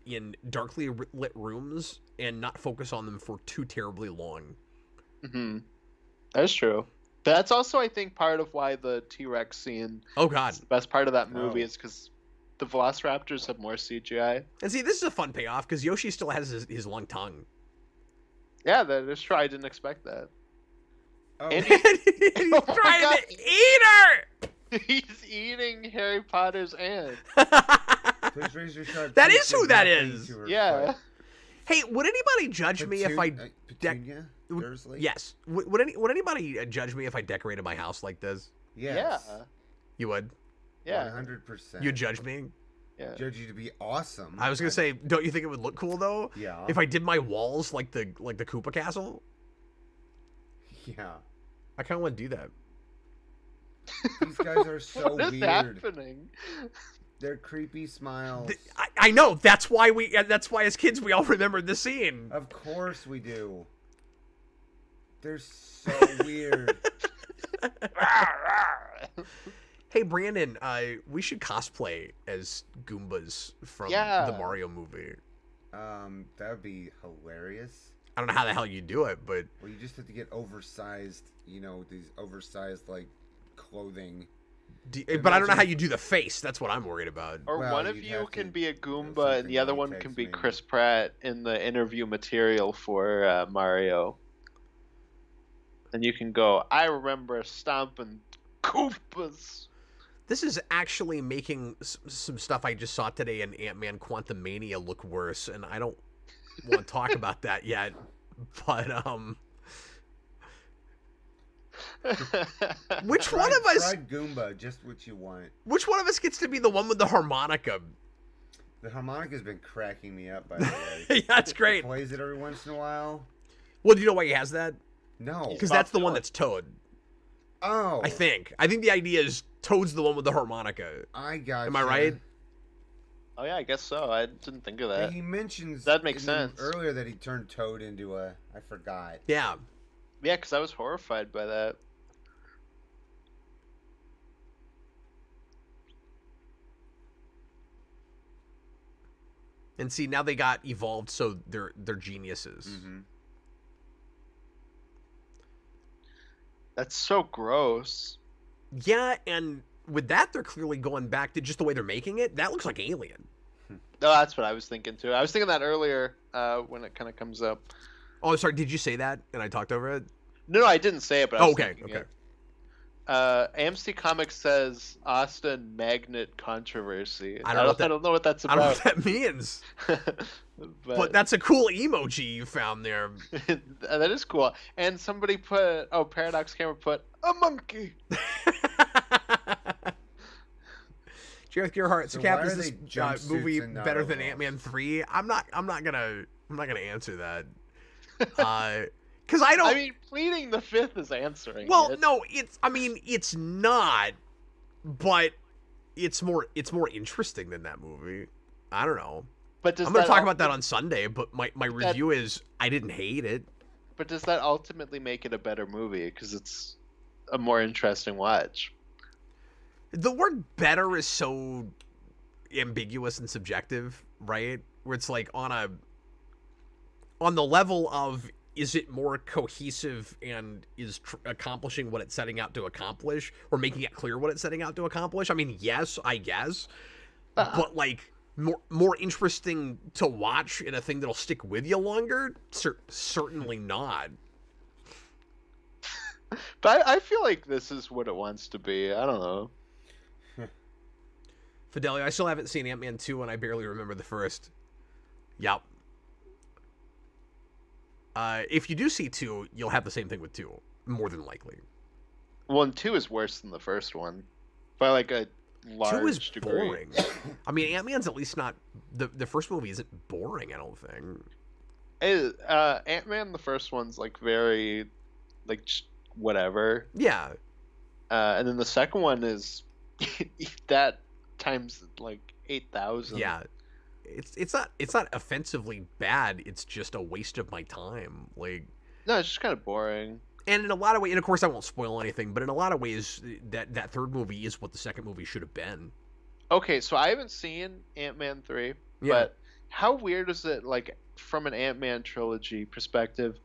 in darkly lit rooms and not focus on them for too terribly long. That's true. That's also, I think, part of why the T-Rex scene Oh God. is the best part of that movie Oh. is because the Velociraptors have more CGI. And see, this is a fun payoff because Yoshi still has his long tongue. Yeah, that is true. I didn't expect that. Oh, And He's Oh my trying God. to eat her! He's eating Harry Potter's aunt. please raise your sharp That teeth is who with that nothing is. to her Yeah. foot. Hey, would anybody judge me if I... Petunia? Dursley? Yes. Would anybody judge me if I decorated my house like this? Yes. Yeah. You would? Yeah. 100%. You'd judge me? Yeah. Judge you to be awesome. I was gonna say, don't you think it would look cool though? Yeah. If I did my walls like the Koopa Castle? Yeah. I kind of want to do that. These guys are so What is weird. happening? They're creepy smiles. I know. That's why as kids we all remembered the scene. Of course we do. They're so weird. Hey Brandon, we should cosplay as Goombas from Yeah. the Mario movie. That would be hilarious. I don't know how the hell you do it, but Well, you just have to get oversized, these oversized, like, clothing. but I don't know how you do the face. That's what I'm worried about. Or Well, one of you'd you have can to be a do Goomba and something the other like one text can be me. Chris Pratt in the interview material for Mario. And you can go, I remember stomping Koopas. This is actually making some stuff I just saw today in Ant-Man Quantumania look worse, and I don't want to talk about that yet. But which one of us? Fried Goomba, just what you want. Which one of us gets to be the one with the harmonica? The harmonica's been cracking me up, by the way. Yeah, that's great. He plays it every once in a while. Well, do you know why he has that? No. Because Bob that's the one Dylan. that's Toad. Oh. I think the idea is Toad's the one with the harmonica. I got. Am I right? Oh yeah, I guess so. I didn't think of that. He mentions That makes in the- sense. earlier that he turned Toad into a. I forgot. Yeah. Yeah, because I was horrified by that. And see, now they got evolved, so they're geniuses. Mm-hmm. That's so gross. Yeah, and with that, they're clearly going back to just the way they're making it. That looks like Alien. No, that's what I was thinking too. I was thinking that earlier when it kind of comes up. Oh, sorry. Did you say that and I talked over it? No, I didn't say it, but I Oh, was okay, thinking okay. it. AMC Comics says Austin Magnet controversy. I don't know what that's I don't know about. what that means. But that's a cool emoji you found there. that is cool. And somebody put, Paradox Camera put a monkey. Jareth Gearhart, so So Cap, why is are this they jumpsuits movie and not better than overalls? Ant-Man 3? I'm not gonna answer that. Because I don't. I mean, pleading the fifth is answering. well, it. no, it's not, but it's more interesting than that movie. I don't know. But does I'm gonna that talk ul- about that on Sunday, but my review is I didn't hate it. But does that ultimately make it a better movie? Because it's a more interesting watch. The word better is so ambiguous and subjective, right? Where it's like on the level of, is it more cohesive and is accomplishing what it's setting out to accomplish, or making it clear what it's setting out to accomplish? I mean, yes, I guess, but like more interesting to watch in a thing that'll stick with you longer? Certainly not. But I feel like this is what it wants to be. I don't know. Fidelio, I still haven't seen Ant-Man 2 and I barely remember the first. Yep. If you do see 2, you'll have the same thing with 2, more than likely. 2 is worse than the first one. By like a large 2 is degree. boring. I mean, Ant-Man's at least not... The first movie isn't boring, I don't think. Ant-Man, the first one's like very... like just whatever. Yeah. And then the second one is... that times like 8,000. Yeah. It's not offensively bad, it's just a waste of my time. Like... No, it's just kind of boring. And in a lot of ways, and of course I won't spoil anything, but in a lot of ways, that third movie is what the second movie should have been. Okay, so I haven't seen Ant-Man 3, but how weird is it, like, from an Ant-Man trilogy perspective,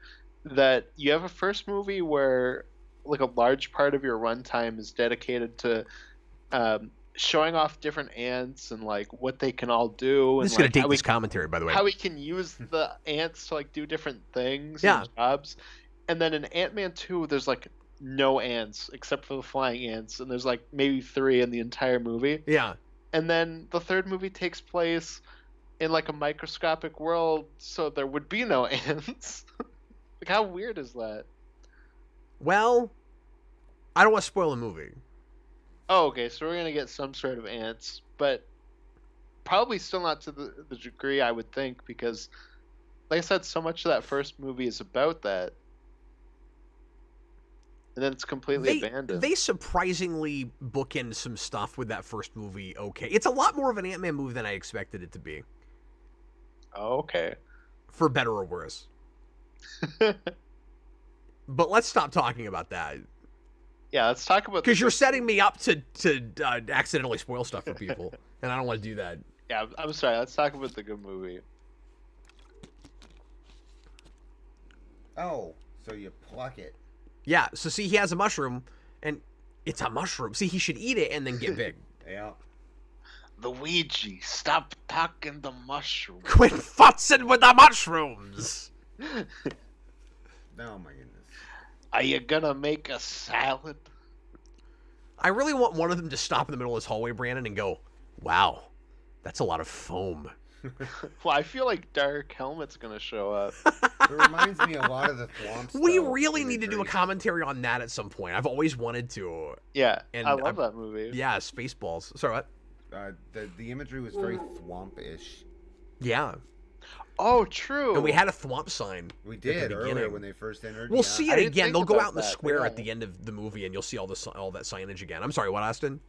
that you have a first movie where like a large part of your runtime is dedicated to showing off different ants and like what they can all do, This and is gonna like date this commentary, by the way. how we can use the ants to like do different things Yeah. and jobs. And then in Ant-Man 2, there's like no ants except for the flying ants, and there's like maybe 3 in the entire movie. Yeah. And then the third movie takes place in like a microscopic world, so there would be no ants. Like, how weird is that? Well, I don't want to spoil the movie. Oh, okay, so we're gonna get some sort of ants, but probably still not to the degree I would think, because, like I said, so much of that first movie is about that, and then it's completely abandoned. They surprisingly bookend some stuff with that first movie. Okay, it's a lot more of an Ant-Man movie than I expected it to be. Oh, okay. For better or worse. But let's stop talking about that. Yeah, let's talk about, because you're setting me up to accidentally spoil stuff for people, and I don't want to do that. Yeah, I'm sorry. Let's talk about the good movie. Oh, so you pluck it. Yeah, so see, he has a mushroom, and it's a mushroom. See, he should eat it and then get big. Yeah. Luigi, stop talking the mushroom. Quit futzing with the mushrooms! Oh my goodness. Are you gonna make a salad? I really want one of them to stop in the middle of this hallway, Brandon, and go, wow, that's a lot of foam. Well, I feel like Dark Helmet's gonna show up. It reminds me a lot of the Thwomp We style really need to do a imagery. commentary on that at some point. I've always wanted to. Yeah, And I love that movie. Yeah, Spaceballs. Sorry, what? The imagery was very Thwomp-ish. Yeah. Oh, true. And we had a Thwomp sign. We at the did earlier beginning. when they first entered. We'll yeah. see I it didn't again. think They'll go about out in the that, square yeah. at the end of the movie, and you'll see all that signage again. I'm sorry, what, Austin?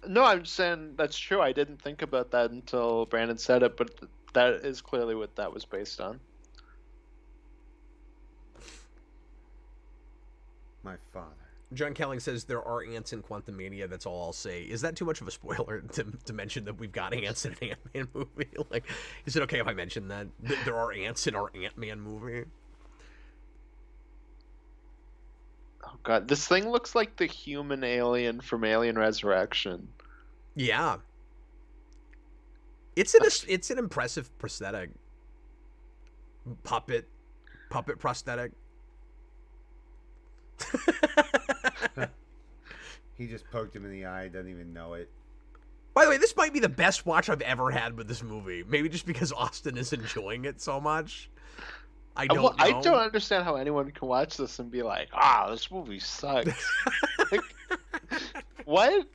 No, I'm saying that's true. I didn't think about that until Brandon said it, but that is clearly what that was based on. My father. John Kelling says there are ants in Quantum Mania. That's all I'll say. Is that too much of a spoiler to mention that we've got ants in an Ant-Man movie? Like, is it okay if I mention that there are ants in our Ant-Man movie? Oh god, this thing looks like the human alien from Alien Resurrection. Yeah. It's an impressive prosthetic. Puppet prosthetic. He just poked him in the eye, doesn't even know it. By the way, this might be the best watch I've ever had with this movie. Maybe just because Austin is enjoying it so much. I don't know. I don't understand how anyone can watch this and be like, this movie sucks. Like, what?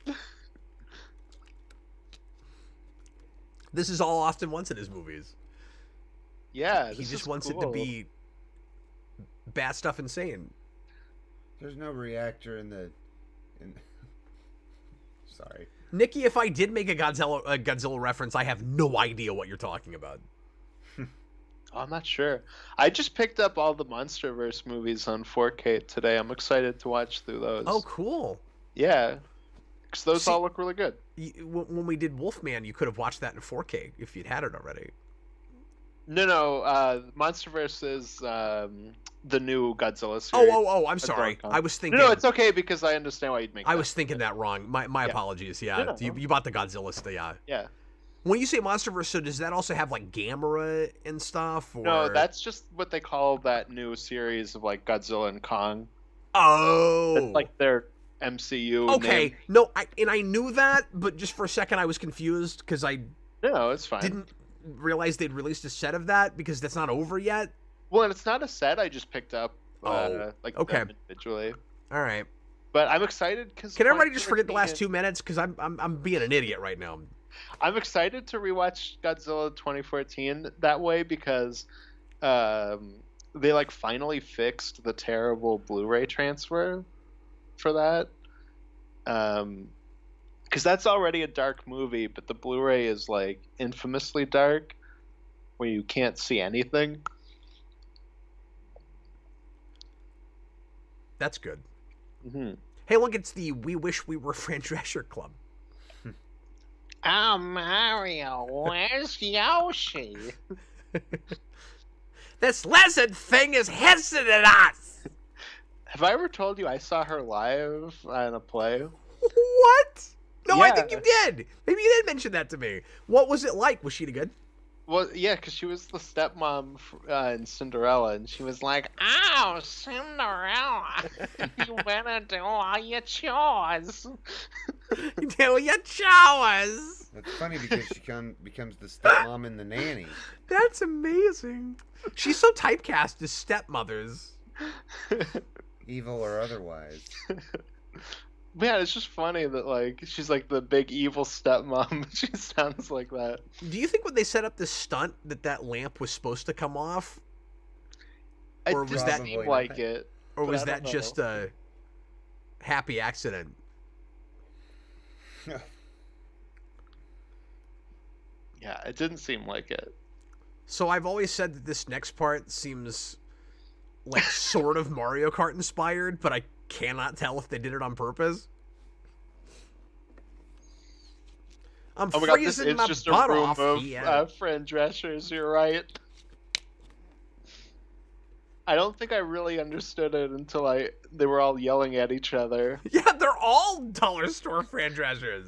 This is all Austin wants in his movies. Yeah, He this just is wants it to cool. be bad stuff insane. There's no reactor in the. Sorry. Nikki, if I did make a Godzilla reference, I have no idea what you're talking about. Oh, I'm not sure. I just picked up all the MonsterVerse movies on 4K today. I'm excited to watch through those. Oh, cool. Yeah, because those See- all look really good. When we did Wolfman, you could have watched that in 4K if you'd had it already. No, MonsterVerse is the new Godzilla series. Oh, I'm sorry. Con. I was thinking. No, it's okay because I understand why you'd make I that. was thinking that wrong. My Yeah. apologies. Yeah, No. you bought the Godzilla stuff. Yeah. Yeah. When you say MonsterVerse, so does that also have like Gamera and stuff? Or... No, that's just what they call that new series of like Godzilla and Kong. Oh. It's like their MCU. Okay. name. No, I knew that, but just for a second I was confused because I No, it's fine. didn't realize they'd released a set of that because that's not over yet. Well, and it's not a set. I just picked up like okay. them individually. All right. But I'm excited because Can everybody just forget the last 2 minutes? Because I'm being an idiot right now. I'm excited to rewatch Godzilla 2014 that way because they like finally fixed the terrible Blu-ray transfer for that. Because that's already a dark movie, but the Blu-ray is like infamously dark, where you can't see anything. That's good. Mm-hmm. Hey, look, it's the We Wish We Were Fran Drescher Club. Oh, Mario, where's Yoshi? This lizard thing is hissing at us. Have I ever told you I saw her live on a play? What? No, I Yeah. think you did. Maybe you did mention that to me. What was it like? Was she any good? Well, yeah, because she was the stepmom in Cinderella, and she was like, "Oh, Cinderella, you better do all your chores." Do your chores. That's funny because she becomes the stepmom and the nanny. That's amazing. She's so typecast as stepmothers. Evil or otherwise. Man, it's just funny that like she's like the big evil stepmom. She sounds like that. Do you think when they set up this stunt that lamp was supposed to come off? Or It was didn't that- seem like it? Or But was I that don't just know. a happy accident? Yeah, it didn't seem like it. So I've always said that this next part seems like sort of Mario Kart inspired, but I cannot tell if they did it on purpose. I'm Oh my god, this freezing is my just a butt room off of here. friend dressers. You're right. I don't think I really understood it until they were all yelling at each other. Yeah, they're all dollar store fan treasures.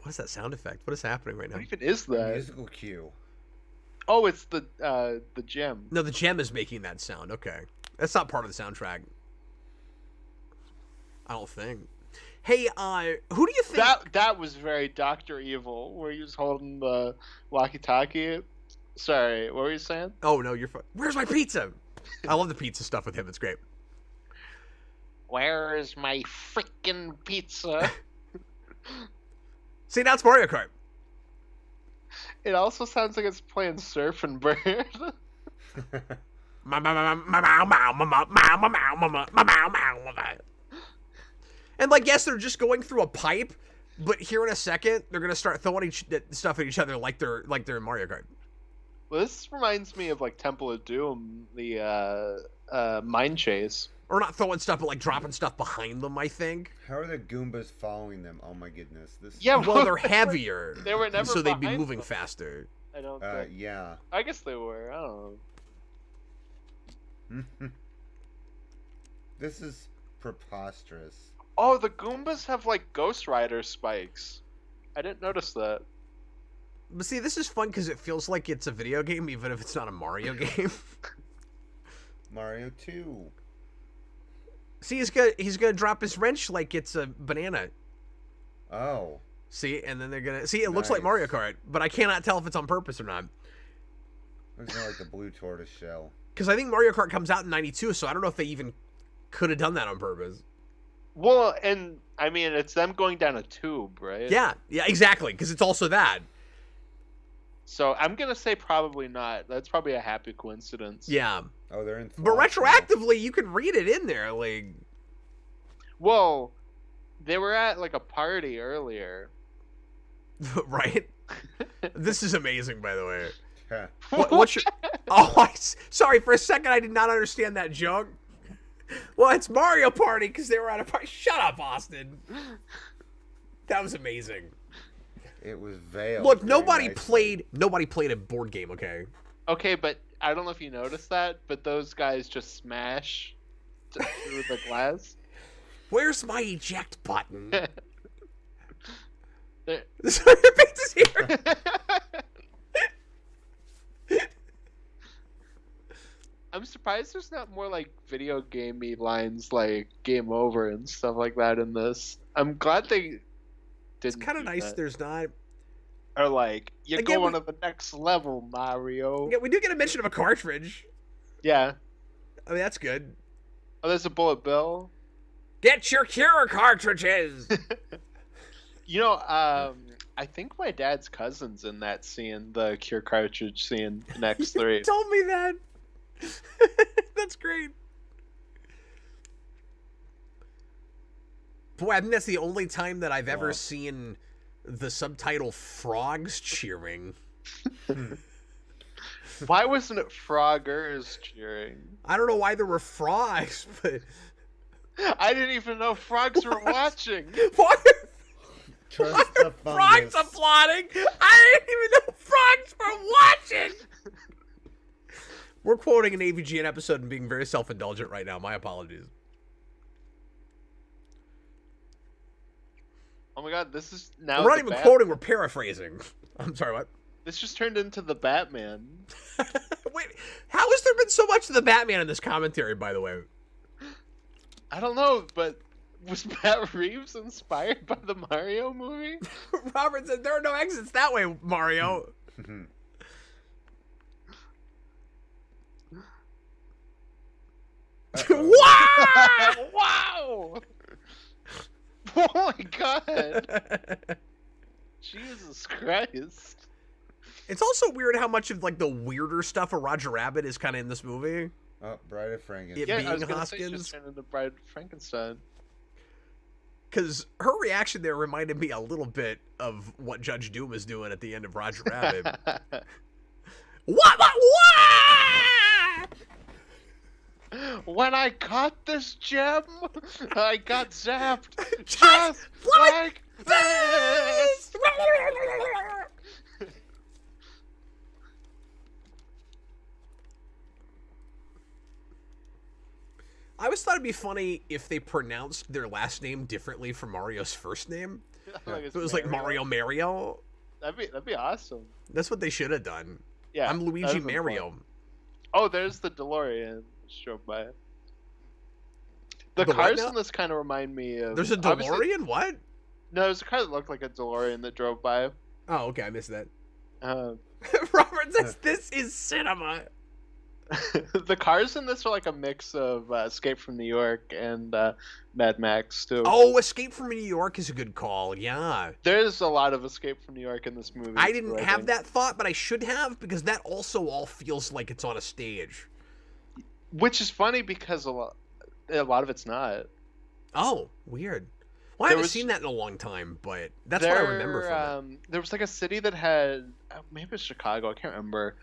What is that sound effect? What is happening right now? What even is that? Musical cue. Oh, it's the gem. No, the gem is making that sound. Okay. That's not part of the soundtrack. I don't think. Hey, who do you think... That was very Dr. Evil, where he was holding the walkie-talkie. Sorry, what were you saying? Oh, no, you're fine. Where's my pizza? I love the pizza stuff with him. It's great. Where is my freaking pizza? See, now it's Mario Kart. It also sounds like it's playing Surf and Bird. And like, yes, they're just going through a pipe, but here in a second, they're gonna start throwing stuff at each other like they're in Mario Kart. Well, this reminds me of like Temple of Doom, the mine chase. Or not throwing stuff, but like dropping stuff behind them, I think. How are the Goombas following them? Oh my goodness. This Yeah, Well, they're heavier. They were never so they'd be behind moving them. faster. I don't think. yeah. I guess they were. I don't know. This is preposterous. Oh, the Goombas have like Ghost Rider spikes. I didn't notice that. But see, this is fun because it feels like it's a video game, even if it's not a Mario game. Mario 2. See, he's gonna drop his wrench like it's a banana. Oh. See, and then they're gonna see. It looks like Nice. Mario Kart, but I cannot tell if it's on purpose or not. Looks more like the blue tortoise shell. Because I think Mario Kart comes out in '92, so I don't know if they even could have done that on purpose. Well, and I mean, it's them going down a tube, right? Yeah, exactly. Because it's also that. So I'm gonna say probably not. That's probably a happy coincidence. Yeah, Oh, they're in. but Thwomp now. retroactively, you can read it in there, like. Well, they were at like a party earlier. Right. This is amazing, by the way. Huh. What's your? Oh, sorry. For a second, I did not understand that joke. Well, it's Mario Party because they were at a party. Shut up, Austin. That was amazing. It was veiled. Look, very nobody nicely. played a board game. Okay. Okay, but I don't know if you noticed that, but those guys just smash through the glass. Where's my eject button? They're- This pizza's here. I'm surprised there's not more like video gamey lines like game over and stuff like that in this. I'm glad they didn't. It's kind of do nice. that. There's not. Or like you're Again, going to the next level, Mario. Yeah, we do get a mention of a cartridge. Yeah. I mean, that's good. Oh, there's a bullet bill. Get your cure cartridges. You know, I think my dad's cousin's in that scene, the cure cartridge scene in X3. Told me that. That's great. Boy, I think that's the only time that I've ever Wow. seen the subtitle frogs cheering. Why wasn't it Froggers cheering? I don't know why there were frogs, but I didn't even know frogs were watching. why Trust the are frogs fungus. applauding? I didn't even know frogs were watching. We're quoting an AVGN episode and being very self-indulgent right now. My apologies. Oh my god, this is now. We're not even quoting, we're paraphrasing. I'm sorry, what? This just turned into the Batman. Wait, how has there been so much of the Batman in this commentary, by the way? I don't know, but was Matt Reeves inspired by the Mario movie? Robert said, there are no exits that way, Mario. Wow! Wow! Oh my god! Jesus Christ! It's also weird how much of like the weirder stuff of Roger Rabbit is kind of in this movie. Oh, Bride of Frankenstein. It Yeah, being I was gonna Hoskins. say just turned into Bride of Frankenstein. Because her reaction there reminded me a little bit of what Judge Doom is doing at the end of Roger Rabbit. What? When I caught this gem, I got zapped. Just like this! I always thought it'd be funny if they pronounced their last name differently from Mario's first name. If it was like Mario. That'd be awesome. That's what they should have done. Yeah, I'm Luigi that'd be Mario. fun. Oh, there's the DeLorean. Just drove by it. The The what cars now? in this kind of remind me of. There's a obviously- DeLorean? What? No, there's a car that looked like a DeLorean that drove by. Oh, okay, I missed that. Uh, Robert says this is cinema. the cars in this are like a mix of Escape from New York and Mad Max too. Oh, Escape from New York is a good call. Yeah. There's a lot of Escape from New York in this movie. I didn't too, have think. that thought, but I should have, because that also all feels like it's on a stage. Which is funny because a lot of it's not. Oh, weird. Well, I haven't seen that in a long time, but that's what I remember from it. There was like a city that had maybe it was Chicago. I can't remember.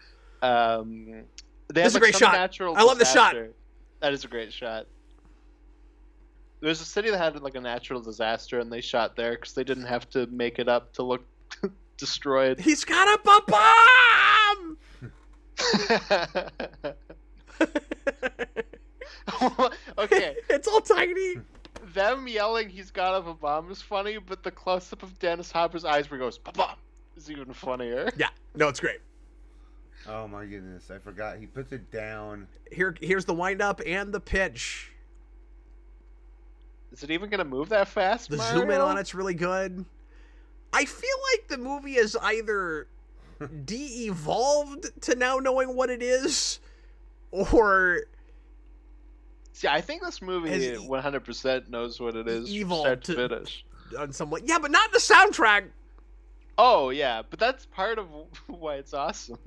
They This is had, a great some shot. natural I love the shot. disaster. That is a great shot. There's a city that had like a natural disaster, and they shot there because they didn't have to make it up to look destroyed. He's got a bomb! Okay, It's all tiny. them yelling "He's got a bomb" is funny, but the close-up of Dennis Hopper's eyes where he goes "Ba-bam" is even funnier. Yeah, no, it's great. Oh my goodness, I forgot. He puts it down. Here's the wind-up and the pitch. Is it even gonna move that fast? The Mario? zoom in on it's really good. I feel like the movie is either de-evolved to now knowing what it is, or See, I think this movie Has 100% knows what it is from evolved start to to- finish. on some way. Yeah, but not the soundtrack. Oh yeah, but that's part of why it's awesome.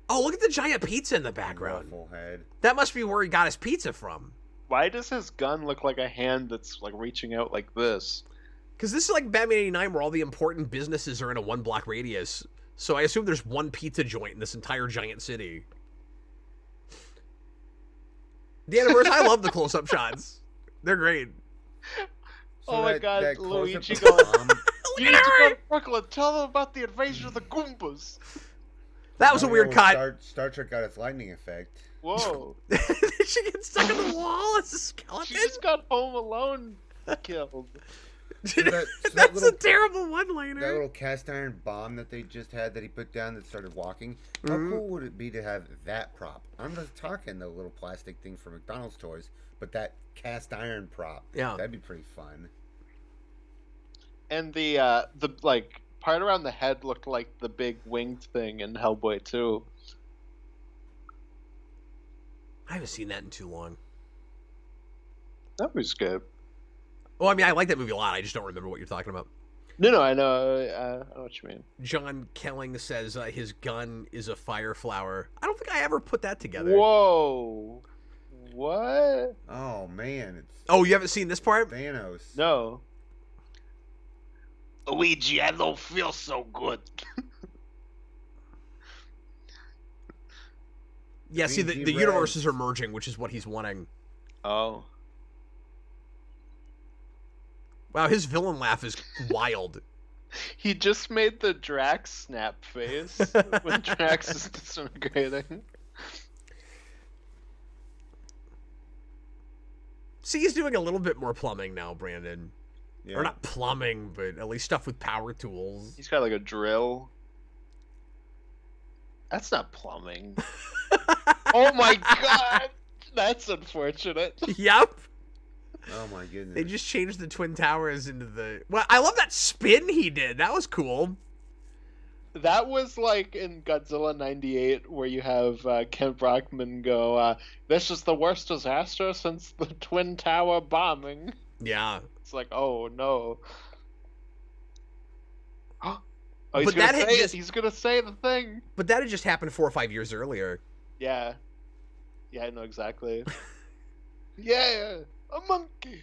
Oh, look at the giant pizza in the background. Waffle head. That must be where he got his pizza from. Why does his gun look like a hand that's like reaching out like this? Because this is like Batman 89, where all the important businesses are in a 1-block radius. So I assume there's one pizza joint in this entire giant city. The anniversary, I love the close-up shots. They're great. Oh my God, that close-up Luigi of going- the bomb, You need to go to Brooklyn. Tell them about the invasion of the Goombas. That was a weird cut. Star Trek got its lightning effect. Whoa, She gets stuck in the wall as a skeleton. she just got Home Alone killed. So that That's little- a terrible That one-liner. little cast iron bomb that they just had that he put down that started walking. How Mhm. cool would it be to have that prop? I'm not talking the little plastic thing from McDonald's toys, but that cast iron prop. Yeah. That'd be pretty fun. And the like part around the head looked like the big winged thing in Hellboy 2. I haven't seen that in too long. That was good. Well, I mean, I like that movie a lot. I just don't remember what you're talking about. No, I know. I know what you mean. John Kelling says his gun is a fire flower. I don't think I ever put that together. Whoa. What? Oh man, it's Oh, you haven't seen this part? Thanos. No. Luigi, I don't feel so good. Yeah, see, the VG universes Reds. are merging, which is what he's wanting. Oh. Wow, his villain laugh is wild. He just made the Drax snap face when Drax is disintegrating. See, he's doing a little bit more plumbing now, Brandon. Yeah. Or not plumbing, but at least stuff with power tools. He's got like a drill. That's not plumbing. Oh my god! That's unfortunate. Yep. Oh my goodness. They just changed the Twin Towers into the... Well, I love that spin he did. That was cool. That was like in Godzilla 98 where you have Kent Brockman go, this is the worst disaster since the Twin Tower bombing. Yeah. It's like, oh no. Oh, he's But gonna that had say just- it. He's gonna say the thing. But that had just happened 4 or 5 years earlier. Yeah. Yeah, I know exactly. Yeah, a monkey.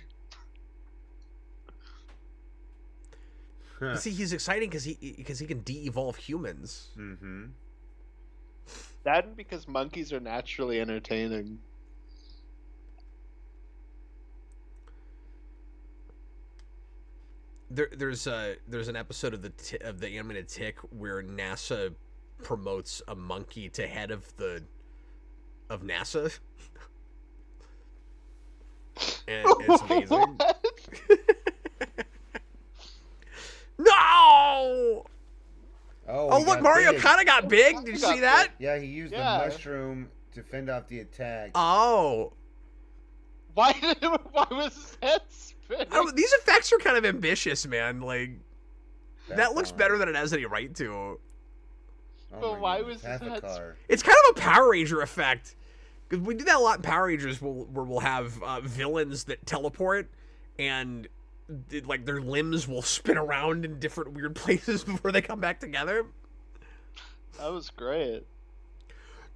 Huh. See, he's exciting because he can de-evolve humans. Mm-hmm. That and because monkeys are naturally entertaining. There's an episode of the animated Tick where NASA promotes a monkey to head of NASA. And it's amazing. What? No! Oh, he look, got Mario big. kind of got big. Did you Got see that? Yeah, he used Yeah. the mushroom to fend off the attack. Oh. Why was his head spinning? These effects are kind of ambitious, man. Like, that That's looks all. better than it has any right to. Oh But my why goodness, was half his a head car. It's kind of a Power Ranger effect. Because we do that a lot in Power Rangers where we'll have villains that teleport and like their limbs will spin around in different weird places before they come back together. That was great.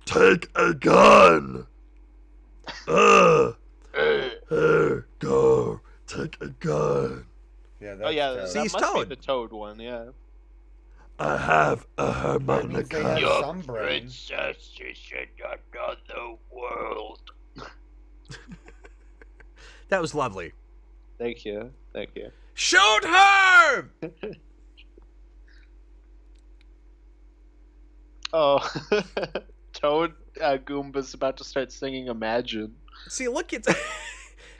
Take a gun! Go! Take a gun! Yeah, that's Oh yeah, Toad. See, that he's must Toad. be the Toad one. Yeah. I have a That means they have harmonica. some brain. Princess is in another world. That was lovely. Thank you. Thank you. Shoot her! Oh, Toad Goomba's about to start singing Imagine. See, look at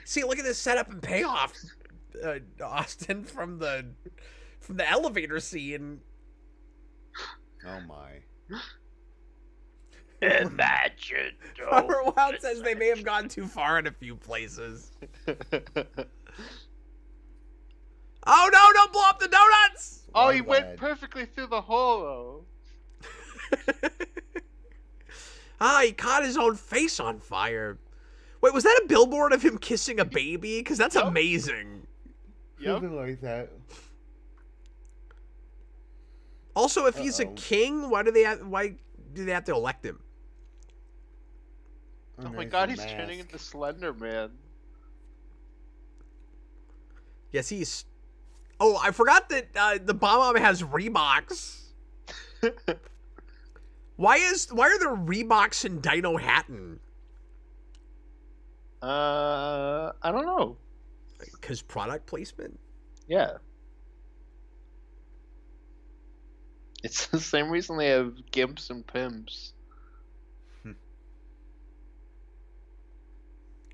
this setup and payoff, Austin, from the elevator scene. Oh my. Imagine. Robert Wild says they may have gone too far in a few places. Oh no! Don't blow up the donuts! Oh, Why he went glad? perfectly through the hole, though. He caught his own face on fire. Wait, was that a billboard of him kissing a baby? Because that's Yep. amazing. Yep. Something like that. Also, if he's a Uh-oh. king, why do they have to elect him? Oh my there's god, the he's turning mask. into Slender Man. Yes, he's. Oh, I forgot that the Bomb has Reeboks. Why are there Reeboks in Dino Hatton? I don't know. Because product placement. Yeah. It's the same reason they have gimps and pimps.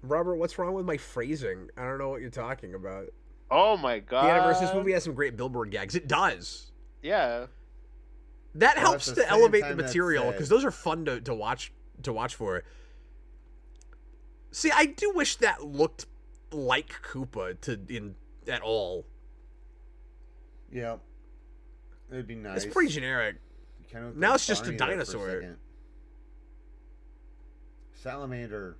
Robert, what's wrong with my phrasing? I don't know what you're talking about. Oh my god. The Anniversaries movie has some great billboard gags. It does. Yeah. That Well, helps that's the to same elevate the time that's material said. because those are fun to watch for. See, I do wish that looked like Koopa at all. Yeah. It'd be nice. It's pretty generic. Kinda looked Now like it's just a Barney there for dinosaur. second. Salamander.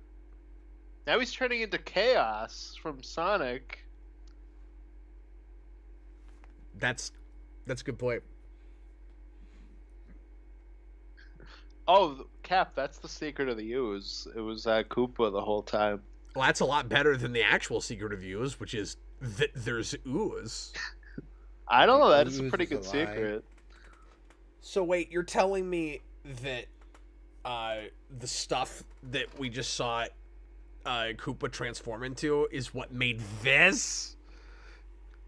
Now he's turning into Chaos from Sonic. That's a good point. Oh, Cap, that's the secret of the ooze. It was Koopa the whole time. Well, that's a lot better than the actual secret of ooze, which is that there's ooze. I don't know, that The is a ooze pretty is good a lie. secret. So wait, you're telling me that the stuff that we just saw Koopa transform into is what made this?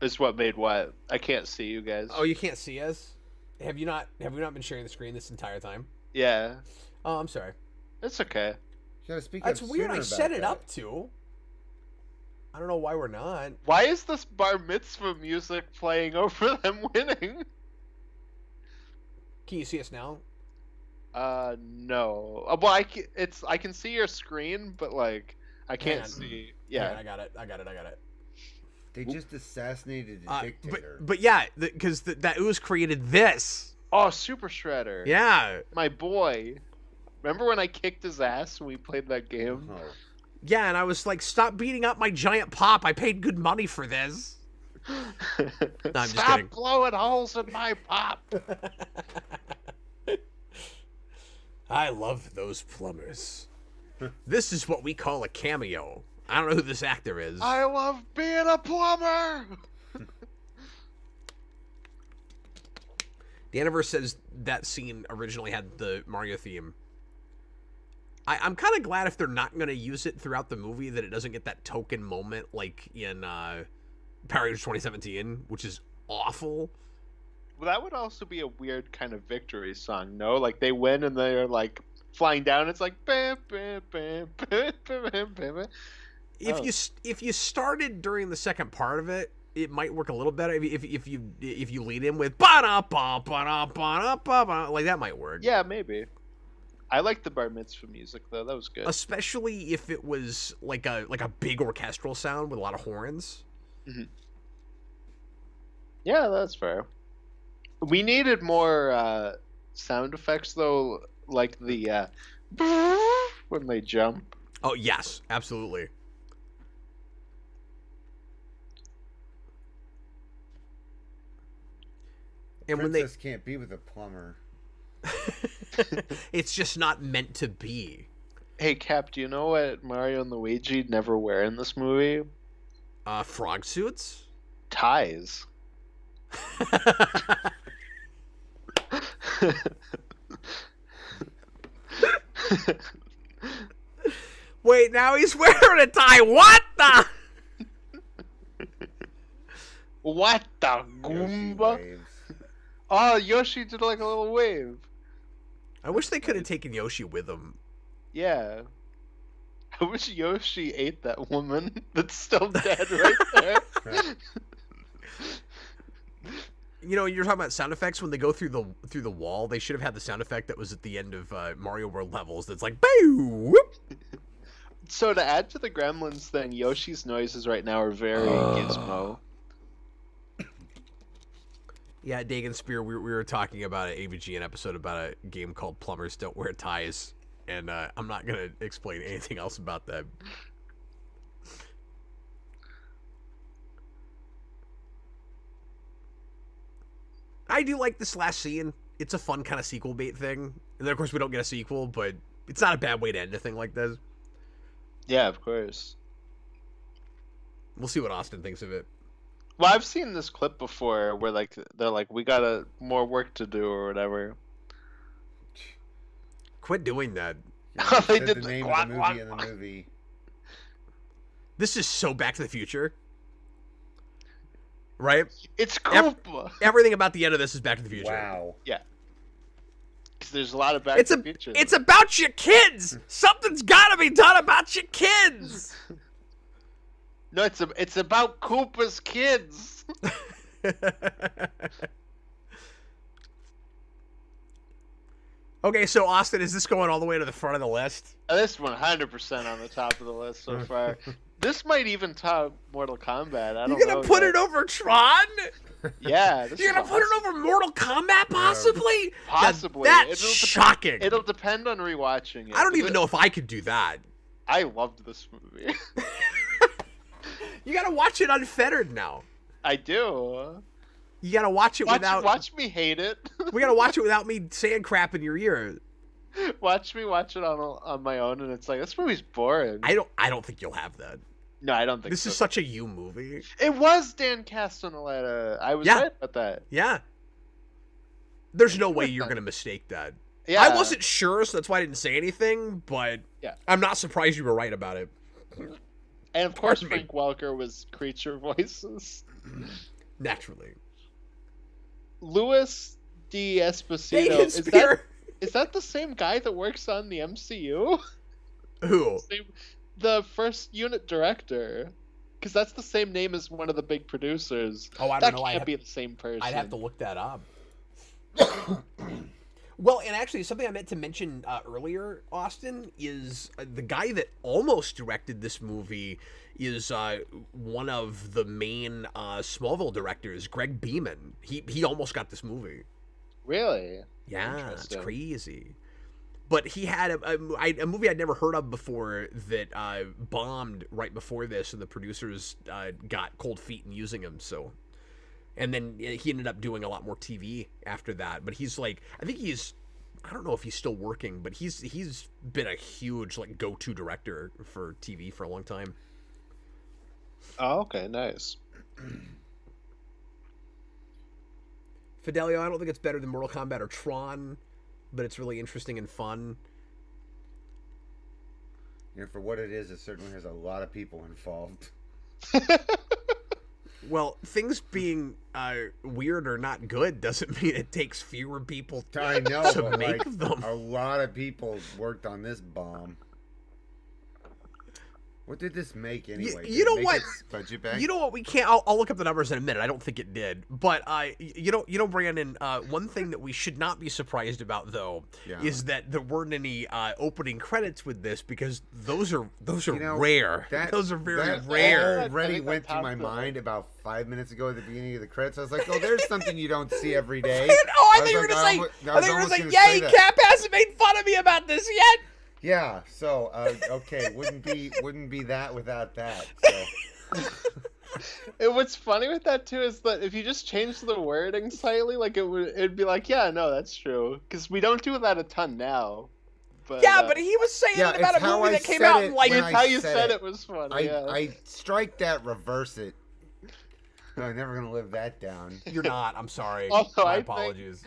is what made what. I can't see you guys. Oh, you can't see us? Have you not been sharing the screen this entire time? Yeah. Oh, I'm sorry. It's okay. You gotta speak That's up weird. sooner I about set it that. up to. I don't know why we're not. Why is this bar mitzvah music playing over them winning? Can you see us now? No. Well, I can see your screen, but like I can't on. see. Yeah, Yeah. I got it. They just assassinated a dictator. But yeah, because that ooze created this. Oh, Super Shredder. Yeah. My boy. Remember when I kicked his ass when we played that game? Oh. Yeah, and I was like, stop beating up my giant pop. I paid good money for this. No, I'm just Stop kidding. blowing holes in my pop. I love those plumbers. This is what we call a cameo. I don't know who this actor is. I love being a plumber. Daniver says that scene originally had the Mario theme. I'm kind of glad if they're not going to use it throughout the movie that it doesn't get that token moment like in Power Rangers 2017, which is awful. Well, that would also be a weird kind of victory song, no? Like they win and they're like flying down. It's like bam, bam, bam, bam, bam, bam, bam. If you started during the second part of it, it might work a little better. If you lead in with ba-da-ba-ba-da-ba-da-ba-ba, like that might work. Yeah, maybe. I like the bar mitzvah music though. That was good. Especially if it was like a big orchestral sound with a lot of horns. Mm-hmm. Yeah, that's fair. We needed more sound effects though, like the when they jump. Oh yes, absolutely. And when Princess can't be with a plumber. it's just not meant to be. Hey Cap, do you know what Mario and Luigi never wear in this movie? Frog suits? Ties. Wait, now he's wearing a tie. What the? What the Yoshi Goomba? waves. Oh, Yoshi did like a little wave. I wish they could have taken Yoshi with them. Yeah. I wish Yoshi ate that woman that's still dead right there. You know, you're talking about sound effects when they go through the wall. They should have had the sound effect that was at the end of Mario World levels. That's like, boo, whoop. So to add to the Gremlins thing, Yoshi's noises right now are very Gizmo. Yeah, Dagan Spear, we were talking about an AVGN episode about a game called Plumbers Don't Wear Ties, and I'm not going to explain anything else about that. I do like this last scene. It's a fun kind of sequel bait thing. And then, of course, we don't get a sequel, but it's not a bad way to end a thing like this. Yeah, of course. We'll see what Austin thinks of it. Well, I've seen this clip before where like they're like, we got more work to do or whatever. Quit doing that. Yeah, They said did the the name quack, of the movie quack, in the quack. movie. This is so Back to the Future. Right? It's Koopa. Everything about the end of this is Back to the Future. Wow. Yeah. 'Cause there's a lot of Back It's to the Future. it's about your kids. Something's got to be done about your kids. No, it's about Koopa's kids. Okay, so Austin, is this going all the way to the front of the list? This 100% on the top of the list so far. This might even top Mortal Kombat. I don't know. You're gonna put yet. it over Tron? Yeah. This You're is gonna put it over Mortal Kombat, possibly? Now, Possibly. that's It'll shocking. It'll depend on rewatching it. I don't even know if I could do that. I loved this movie. You gotta watch it unfettered now. I do. You gotta watch it without. Watch me hate it. We gotta watch it without me saying crap in your ear. Watch me watch it on my own, and it's like, this movie's boring. I don't think you'll have that. No, I don't think This so. is such a you movie. It was Dan Castellaneta. I was Yeah. right about that. Yeah. There's no way you're gonna mistake that. Yeah. I wasn't sure, so that's why I didn't say anything. But Yeah. I'm not surprised you were right about it. And of course, Pardon me. Frank Welker was creature voices. Naturally. Louis D. Esposito. Nathan Spear. Is that the same guy that works on the MCU? Who? The first unit director. Because that's the same name as one of the big producers. Oh, I don't that know. That can't be the same person. I'd have to look that up. Well, and actually, something I meant to mention earlier, Austin, is the guy that almost directed this movie is one of the main Smallville directors, Greg Beeman. He almost got this movie. Really? Yeah, it's crazy. But he had a movie I'd never heard of before that bombed right before this, and the producers got cold feet in using him. So, and then he ended up doing a lot more TV after that. But he's like, I don't know if he's still working, but he's been a huge like go-to director for TV for a long time. Oh, okay, nice. Fidelio, I don't think it's better than Mortal Kombat or Tron, but it's really interesting and fun. For what it is, it certainly has a lot of people involved. Well, things being weird or not good doesn't mean it takes fewer people I know, to but make like, them. a lot of people worked on this bomb. What did this make anyway? You know what? Budget back? You know what? We can't. I'll look up the numbers in a minute. I don't think it did, but you know, Brandon. One thing that we should not be surprised about, though, is that there weren't any opening credits with this, because those are rare. Those are very rare. Already went through my mind about 5 minutes ago at the beginning of the credits. I was like, "Oh, there's something you don't see every day." I thought you were gonna say, "Yay, Cap hasn't made fun of me about this yet." Yeah, so okay, wouldn't be that without that. So. And what's funny with that too is that if you just change the wording slightly, like it'd be like, yeah, no, that's true, because we don't do that a ton now. But, yeah, but he was saying it about a movie that came out in like. How you said it was funny. I strike that, reverse it. No, I'm never gonna live that down. You're not. I'm sorry. Also, My apologies.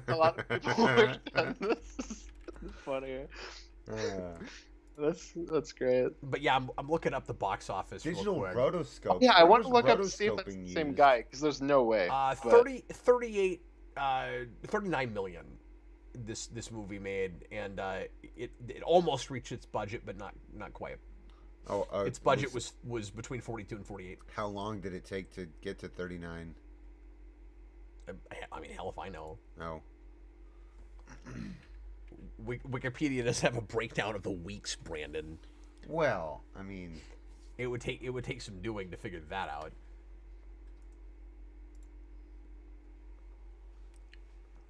A lot of people worked on this. It's funnier. That's great. But yeah, I'm looking up the box office. Digital real quick. rotoscope. Yeah, I want to look up to see if it's the same guy, because there's no way. 39 million. This movie made, and it almost reached its budget, but not quite. Its budget was between 42 and 48. How long did it take to get to 39? I mean, hell if I know. Oh. Wikipedia does have a breakdown of the weeks, Brandon. Well, I mean, it would take some doing to figure that out.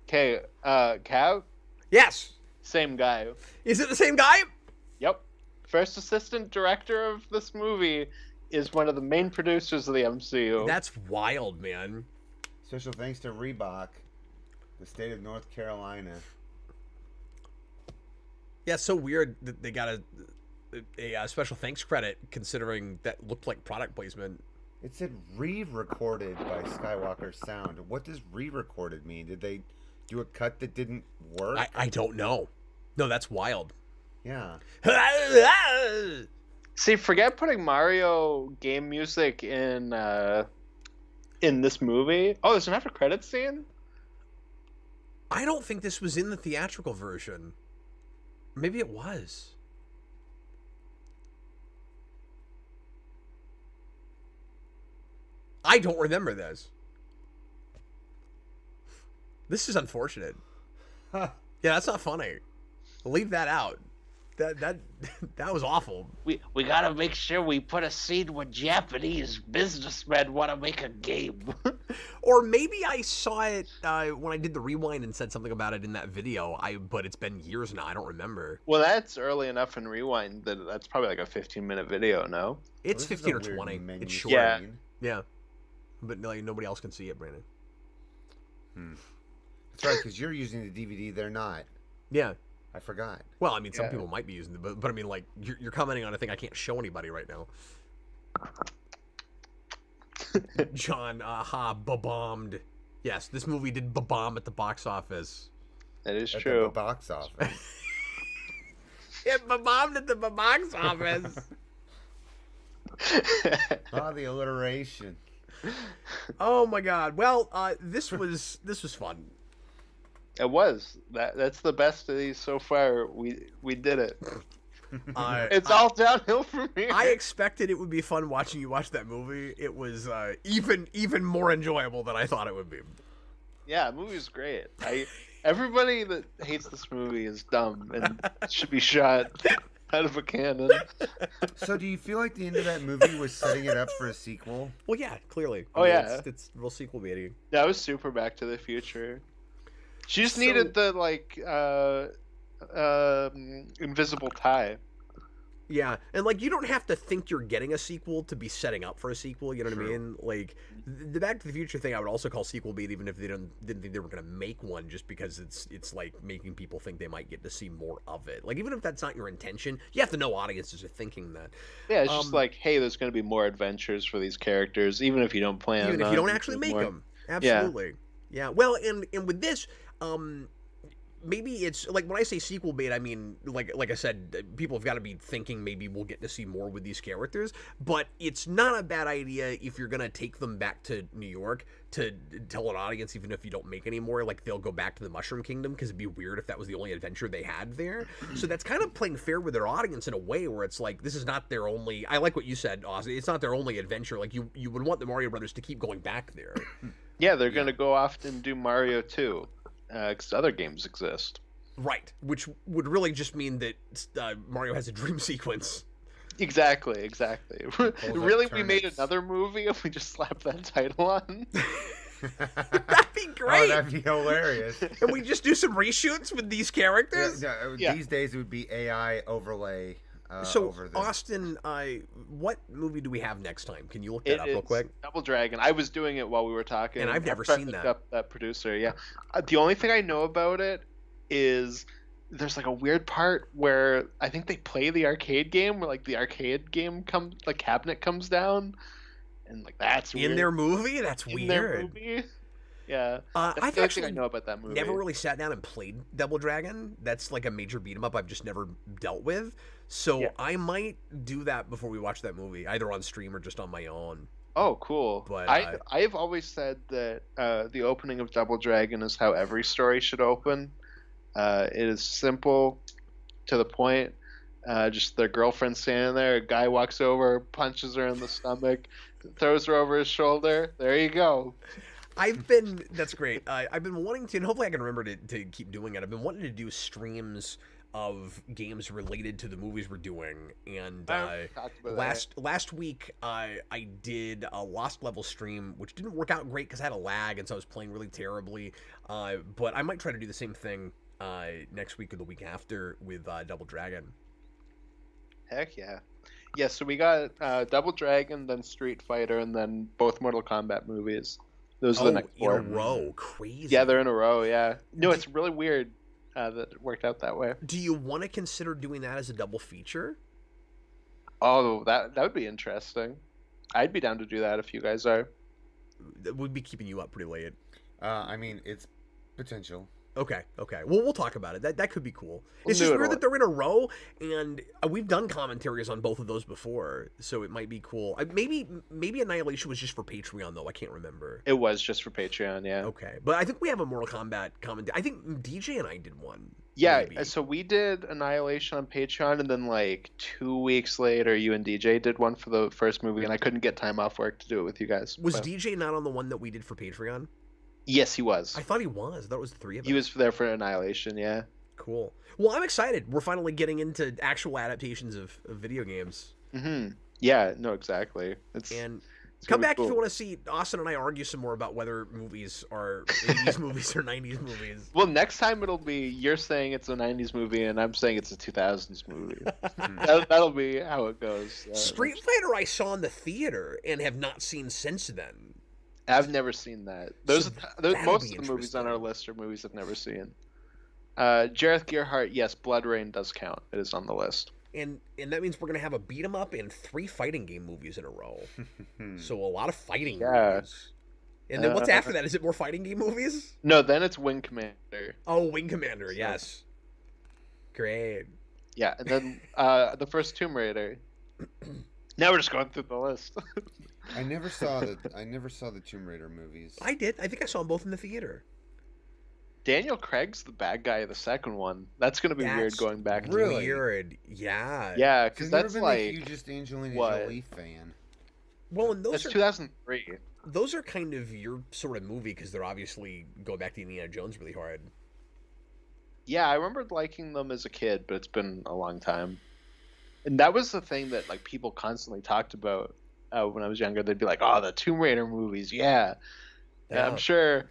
Okay, Cav? Yes. Same guy. Is it the same guy? Yep. First assistant director of this movie is one of the main producers of the MCU. That's wild, man. Special thanks to Reebok, the state of North Carolina. Yeah, it's so weird that they got a special thanks credit, considering that looked like product placement. It said re-recorded by Skywalker Sound. What does re-recorded mean? Did they do a cut that didn't work? I don't know. No, that's wild. Yeah. See, forget putting Mario game music in this movie. Oh, there's an after credits scene? I don't think this was in the theatrical version. Maybe it was. I don't remember this. This is unfortunate. Huh. Yeah, that's not funny. Leave that out. That was awful. We gotta make sure we put a scene where Japanese businessmen want to make a game. Or maybe I saw it when I did the rewind and said something about it in that video. But it's been years now. I don't remember. Well, that's early enough in rewind that that's probably like a 15-minute video. No, it's Well, 15 or 20. It's short. Yeah. Yeah. But like, nobody else can see it, Brandon. That's right, because you're using the DVD. They're not. Yeah. I forgot. Well, I mean, some people might be using it, but I mean, like, you're commenting on a thing I can't show anybody right now. John, ba-bombed. Yes, this movie did ba-bomb at the box office. that is At true. the box office. It ba-bombed at the box office. The alliteration. Oh my God. Well, this was fun. It was. That's the best of these so far. We did it. It's all downhill from here. I expected it would be fun watching you watch that movie. It was even more enjoyable than I thought it would be. Yeah, the movie's great. Everybody that hates this movie is dumb and should be shot out of a cannon. So, do you feel like the end of that movie was setting it up for a sequel? Well, yeah, clearly. Oh, yeah. It's real sequel baiting. That was super Back to the Future. She just needed the invisible tie. Yeah, and like you don't have to think you're getting a sequel to be setting up for a sequel. You know what I True. mean? Like the Back to the Future thing, I would also call sequel bait, even if they didn't think they were going to make one, just because it's like making people think they might get to see more of it. Like even if that's not your intention, you have to know audiences are thinking that. Yeah, it's just like, hey, there's going to be more adventures for these characters, even if you don't plan. Even if you don't actually make them. Absolutely. Yeah. Well, and with this, maybe it's like when I say sequel bait, I mean like I said, people have got to be thinking maybe we'll get to see more with these characters, but it's not a bad idea if you're gonna take them back to New York to tell an audience, even if you don't make any more, like they'll go back to the Mushroom Kingdom, because it'd be weird if that was the only adventure they had there. So that's kind of playing fair with their audience in a way, where it's like this is not their only. I like what you said, Austin. It's not their only adventure. Like you would want the Mario Brothers to keep going back there. Yeah, they're gonna go off and do Mario 2. Because other games exist. Right, which would really just mean that Mario has a dream sequence. Exactly. Really, we made turnips. another movie if we just slapped that title on? That'd be great. Oh, that'd be hilarious. And we just do some reshoots with these characters. Yeah. These days it would be AI overlay. So, over the... Austin, what movie do we have next time? Can you look that up real It's quick? Double Dragon. I was doing it while we were talking. And I've never I'm trying seen to look that. Up that producer, yeah. The only thing I know about it is there's like a weird part where I think they play the arcade game, where like the arcade game cabinet comes down, and like that's weird. In their movie? That's In weird. their movie. Yeah, that's I've the only actually thing I know about that movie. never really sat down and played Double Dragon. That's like a major beat 'em up I've just never dealt with. So Yeah. I might do that before we watch that movie, either on stream or just on my own. Oh, cool. But, I've always said that the opening of Double Dragon is how every story should open. It is simple, to the point. Just their girlfriend standing there. A guy walks over, punches her in the stomach, throws her over his shoulder. There you go. That's great. I've been wanting to, and hopefully I can remember to keep doing it. I've been wanting to do streams of games related to the movies we're doing, and last week I did a Lost Level stream, which didn't work out great because I had a lag, and so I was playing really terribly. But I might try to do the same thing next week or the week after with Double Dragon. Heck yeah. Yeah, so we got Double Dragon, then Street Fighter, and then both Mortal Kombat movies. Those are the next four. In a row. Crazy. Yeah, they're in a row, yeah. No, it's really weird that it worked out that way. Do you want to consider doing that as a double feature? Oh, that would be interesting. I'd be down to do that if you guys are. We'd be keeping you up pretty late. I mean, it's potential. Okay. Well, we'll talk about it. That could be cool. It's We'll just do it weird all. that they're in a row, and we've done commentaries on both of those before, so it might be cool. Maybe Annihilation was just for Patreon, though. I can't remember. It was just for Patreon, yeah. Okay, but I think we have a Mortal Kombat commentary. I think DJ and I did one. Yeah, maybe. so we did Annihilation on Patreon, and then like 2 weeks later, you and DJ did one for the first movie, and I couldn't get time off work to do it with you guys. Was but- DJ not on the one that we did for Patreon? Yes, he was. I thought he was. I thought it was the three of us. He was there for Annihilation, yeah. Cool. Well, I'm excited. We're finally getting into actual adaptations of video games. Mm-hmm. Yeah, no, exactly. And it's come gonna be back cool. if you want to see Austin and I argue some more about whether movies are 80s movies or 90s movies. Well, next time it'll be you're saying it's a 90s movie, and I'm saying it's a 2000s movie. That'll be how it goes. Street Fighter I saw in the theater and have not seen since then. I've never seen that. So that'll Most be of the movies on interesting. our list are movies I've never seen. Jareth Gearhart, yes, Blood Rain does count. It is on the list. And that means we're going to have a beat 'em up and 3 fighting game movies in a row. So a lot of fighting movies. And then what's after that? Is it more fighting game movies? No, then it's Wing Commander. Oh, Wing Commander, yes. Great. Yeah, and then the first Tomb Raider. Now we're just going through the list. I never saw the Tomb Raider movies. I did. I think I saw them both in the theater. Daniel Craig's the bad guy of the second one. That's gonna be weird That's going back. Really? Weird. Yeah. Yeah, So because you've never that's been like the hugest Angelina what? Jolie fan. Well, and that's 2003. those are kind of your sort of movie because they're obviously go back to Indiana Jones really hard. Yeah, I remember liking them as a kid, but it's been a long time. And that was the thing that like people constantly talked about when I was younger. They'd be like, "Oh, the Tomb Raider movies, yeah." Yeah. I'm sure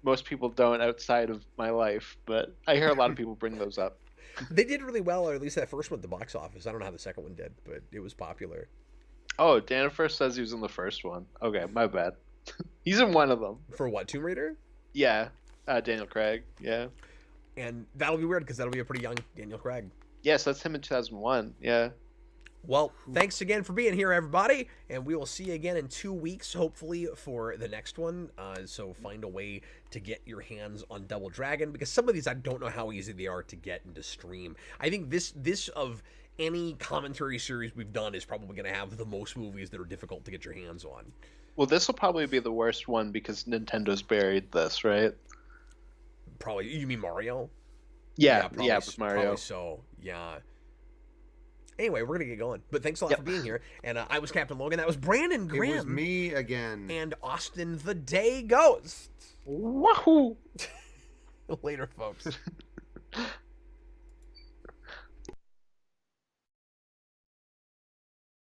most people don't outside of my life, but I hear a lot of people bring those up. They did really well, or at least that first one at the box office. I don't know how the second one did, but it was popular. Oh, Danifer says he was in the first one. Okay, my bad. He's in one of them. For what, Tomb Raider? Yeah, Daniel Craig. Yeah. And that'll be weird because that'll be a pretty young Daniel Craig. Yes, that's him in 2001. Yeah. Well, thanks again for being here, everybody, and we will see you again in 2 weeks, hopefully, for the next one. So find a way to get your hands on Double Dragon, because some of these I don't know how easy they are to get and to stream. I think this of any commentary series we've done is probably going to have the most movies that are difficult to get your hands on. Well, this will probably be the worst one because Nintendo's buried this, right? Probably. You mean Mario? Yeah, probably, with Mario. Probably so, yeah. Anyway, we're going to get going. But thanks a lot for being here. And I was Captain Logan. That was Brandon Graham. It was me again. And Austin the Day Ghost. Wahoo! Later, folks.